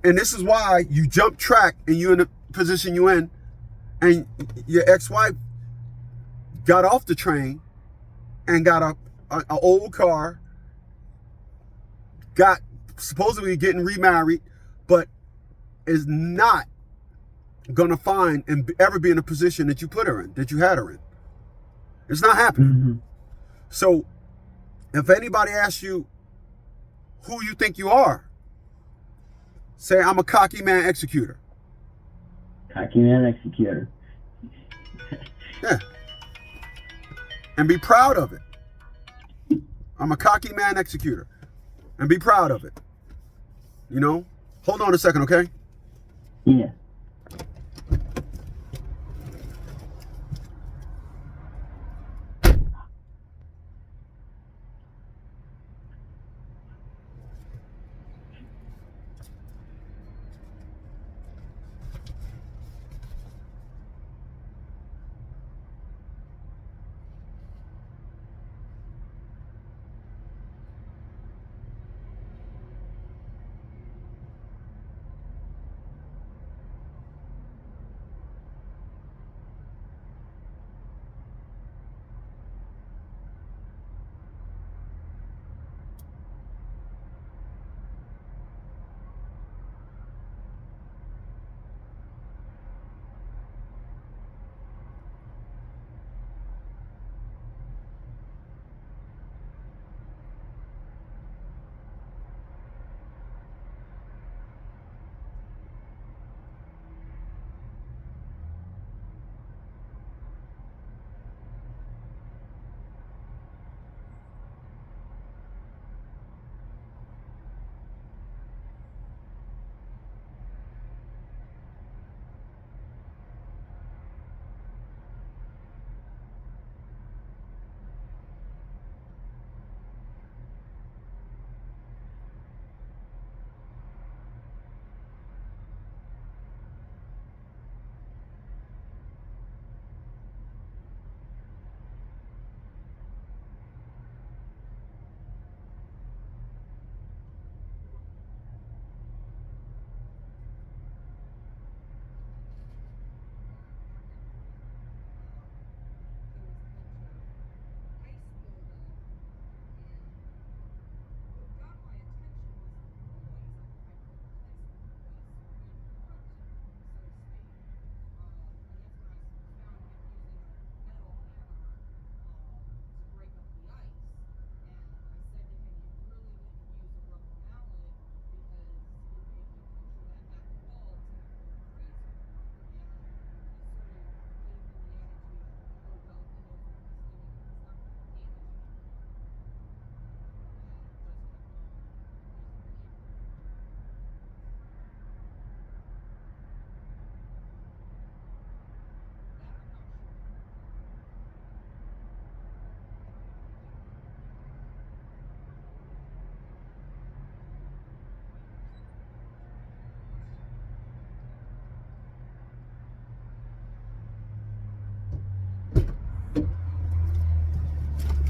Speaker 2: And this is why you jump track and you're in the position you're in, and your ex-wife got off the train and got a old car, got supposedly getting remarried, but is not gonna find and ever be in a position that you put her in, that you had her in. It's not happening.
Speaker 1: Mm-hmm.
Speaker 2: So if anybody asks you who you think you are, say, I'm a cocky man executor.
Speaker 1: Cocky man executor.
Speaker 2: Yeah. And be proud of it. I'm a cocky man executor. And be proud of it. You know? Hold on a second, okay?
Speaker 1: Yeah.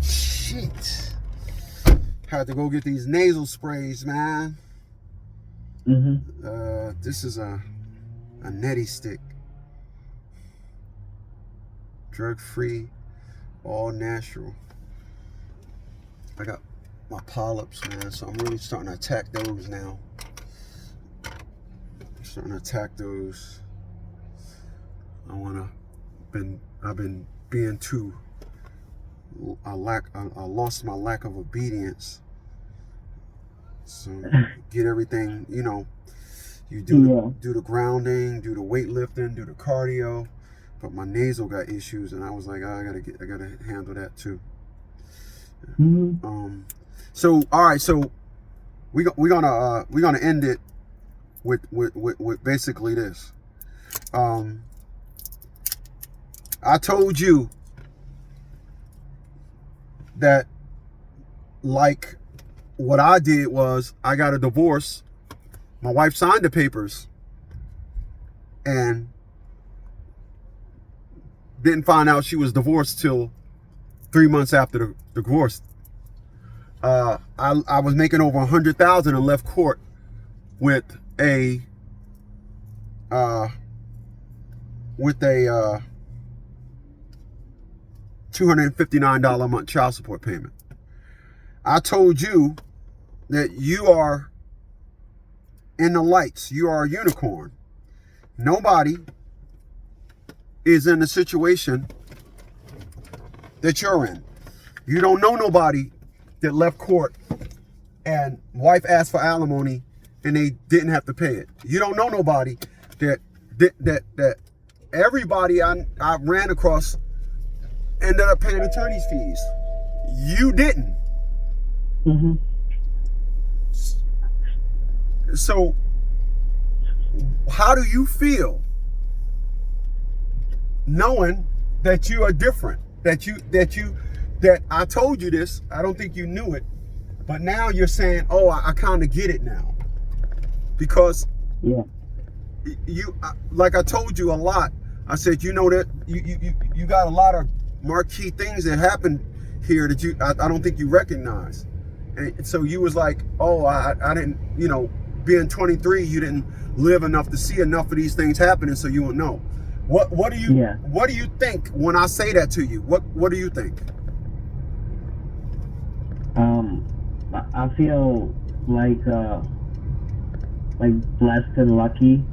Speaker 2: Shit. Had to go get these nasal sprays, man.
Speaker 1: Mm-hmm.
Speaker 2: This is a neti stick. Drug-free, all natural. I got my polyps, man, so I'm really starting to attack those now. I've been being too, I lost my lack of obedience. So get everything, you know, you do the grounding, do the weightlifting, do the cardio, but my nasal got issues, and I was like, I gotta handle that too.
Speaker 1: Mm-hmm.
Speaker 2: So all right, so we're gonna end it with basically this. I told you that, like, what I did was I got a divorce. My wife signed the papers and didn't find out she was divorced till 3 months after the divorce. I was making over $100,000 and left court with a $259 a month child support payment. I told you that you are in the lights. You are a unicorn. Nobody is in the situation that you're in. You don't know nobody that left court and wife asked for alimony and they didn't have to pay it. You don't know nobody that everybody I ran across ended up paying attorney's fees. You didn't.
Speaker 1: Mm-hmm.
Speaker 2: So how do you feel knowing that you are different? That I told you this, I don't think you knew it, but now you're saying, oh, I kind of get it now. Because
Speaker 1: yeah,
Speaker 2: like I told you a lot, I said, you know that you got a lot of marquee things that happened here that I don't think you recognize. And so you was like, oh, I didn't, you know, being 23, you didn't live enough to see enough of these things happening, so you won't know. What do you think when I say that to you? What do you think?
Speaker 1: I feel like blessed and lucky.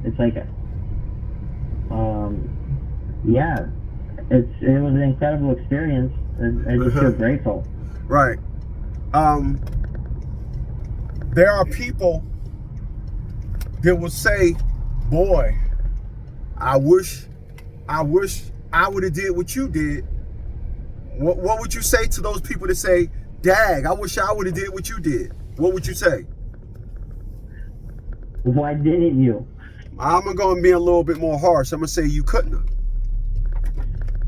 Speaker 1: It's like, yeah, it was an incredible experience. I just feel grateful.
Speaker 2: Right. There are people that will say, boy, I wish I would have did what you did. What would you say to those people that say, dag, I wish I would have did what you did? What would you say?
Speaker 1: Why didn't you?
Speaker 2: I'm going to be a little bit more harsh. I'm going to say you couldn't have.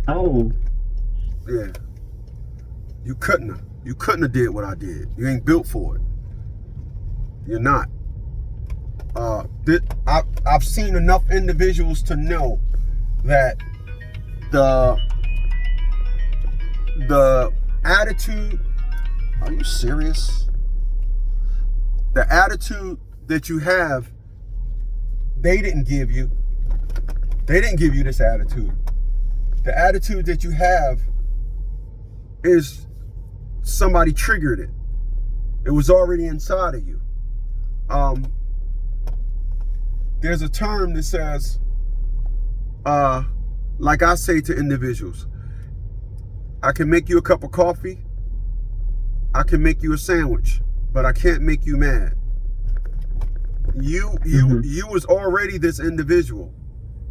Speaker 1: Oh.
Speaker 2: Yeah. You couldn't have. You couldn't have did what I did. You ain't built for it. You're not. I've seen enough individuals to know that the attitude, are you serious? The attitude that you have, they didn't give you. They didn't give you this attitude. The attitude that you have is somebody triggered it. It was already inside of you. There's a term that says, like I say to individuals, I can make you a cup of coffee, I can make you a sandwich, but I can't make you mad. You was already this individual,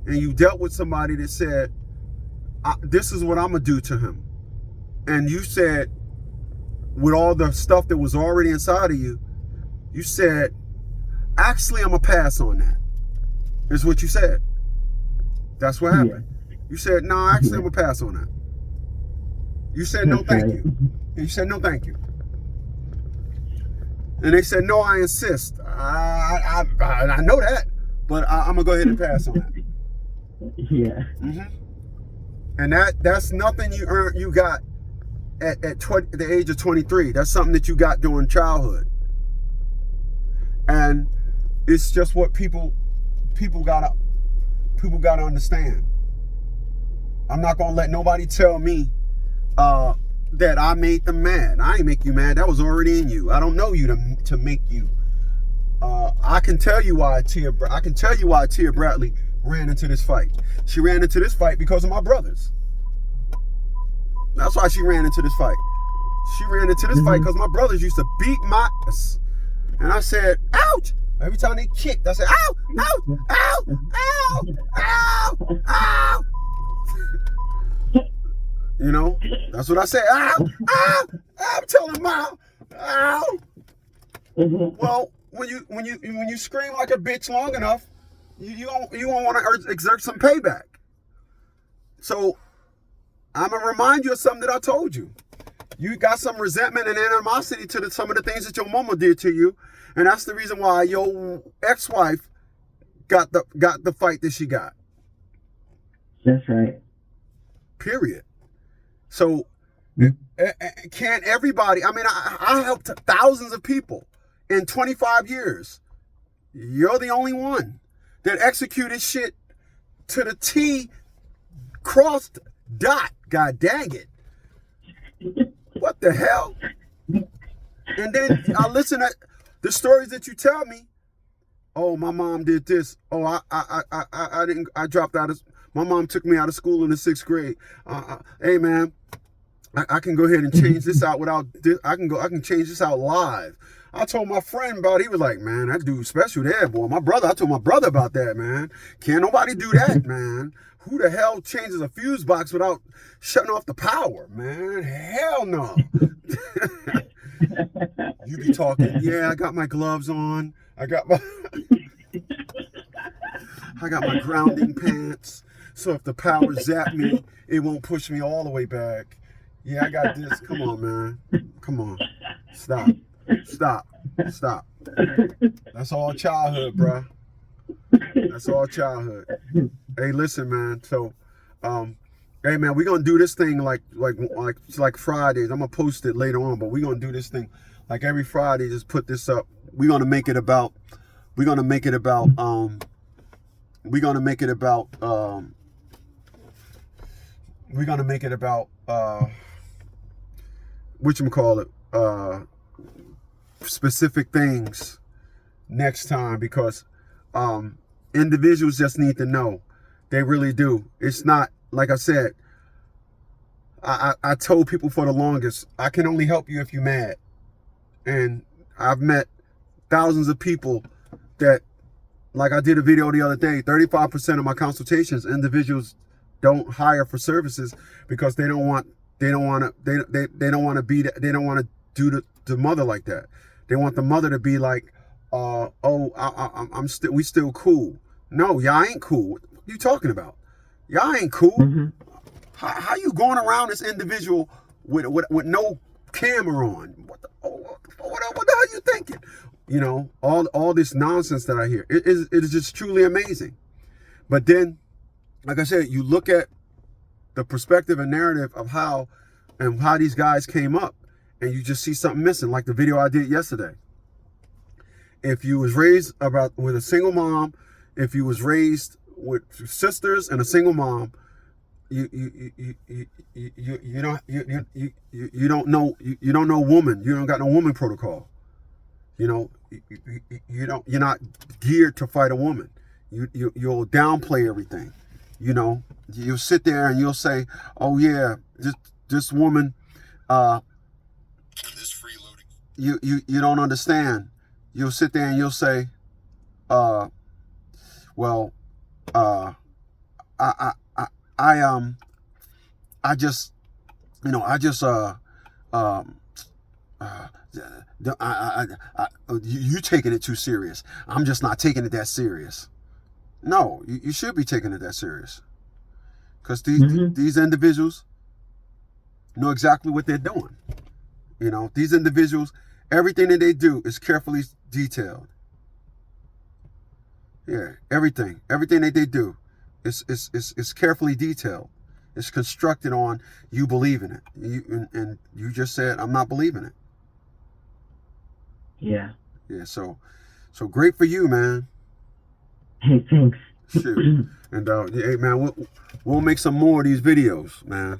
Speaker 2: and you dealt with somebody that said, this is what I'm gonna do to him. And you said, with all the stuff that was already inside of you, you said, actually, I'm gonna pass on that. Is what you said. That's what happened. Yeah. You said, no, actually, I'm gonna pass on that. You said, no, thank you. And you said, no, thank you. And they said, no, I insist. I know that, but I'm gonna go ahead and pass on that.
Speaker 1: Yeah.
Speaker 2: And that's nothing you earned. You got at the age of 23. That's something that you got during childhood. And it's just what people gotta understand. I'm not gonna let nobody tell me that I made them mad. I ain't make you mad. That was already in you. I don't know you to make you. I can tell you why Tia Bradley ran into this fight. She ran into this fight because of my brothers. That's why she ran into this fight. She ran into this fight because my brothers used to beat my ass. And I said, ouch! Every time they kicked, I said, ow, ow, ow, ow, ow, ow. You know, that's what I say. Ow, ow, I'm telling Mom, ow. Well, when you scream like a bitch long enough, you won't want to exert some payback. So I'm gonna remind you of something that I told you. You got some resentment and animosity to some of the things that your mama did to you, and that's the reason why your ex-wife got the fight that she got.
Speaker 1: That's right.
Speaker 2: Period. So can't everybody? I mean, I helped thousands of people in 25 years. You're the only one that executed shit to the T, crossed dot. God dang it. What the hell? And then I listen to The stories that you tell me, oh, my mom did this. Oh, I dropped out of, my mom took me out of school in the 6th grade. Hey man, I can go ahead and change this out without this. I can change this out live. I told my friend about it. He was like, man, that dude special there, boy. I told my brother about that, man. Can't nobody do that, man. Who the hell changes a fuse box without shutting off the power, man? Hell no. You be talking, yeah, I got my gloves on. I got my grounding pants. So if the power zap me, it won't push me all the way back. Yeah, I got this. Come on, man. Come on. Stop. That's all childhood, bruh. That's all childhood. Hey, listen, man. So, hey, man, we're gonna do this thing like Fridays. I'm gonna post it later on, but we're gonna do this thing like every Friday. Just put this up. We're gonna make it about specific things next time, because individuals just need to know. They really do. It's not, like I said, I told people for the longest, I can only help you if you're mad. And I've met thousands of people that, like I did a video the other day, 35% of my consultations, individuals don't hire for services because they don't want to do the mother like that. They want the mother to be like, we still cool. No, y'all ain't cool. What are you talking about? Y'all ain't cool. Mm-hmm. How you going around this individual with no camera on? What the hell you thinking? You know, all this nonsense that I hear. It is just truly amazing. But then, like I said, you look at the perspective and narrative of how these guys came up, and you just see something missing, like the video I did yesterday. If you was raised with a single mom, if you was raised with sisters and a single mom, you don't know woman. You don't got no woman protocol. You know, you're not geared to fight a woman. You'll downplay everything. You know, you'll sit there and you'll say, oh yeah, this woman,
Speaker 3: This freeloading.
Speaker 2: You don't understand. You'll sit there and you'll say, I just you taking it too serious. I'm just not taking it that serious. No, you should be taking it that serious, because these individuals know exactly what they're doing. You know, these individuals, everything that they do is carefully detailed. Yeah, everything that they do is carefully detailed. It's constructed on you believing it. And you just said, I'm not believing it.
Speaker 1: Yeah.
Speaker 2: Yeah, so great for you, man.
Speaker 1: Hey, thanks.
Speaker 2: Shoot. And hey, man, we'll make some more of these videos, man.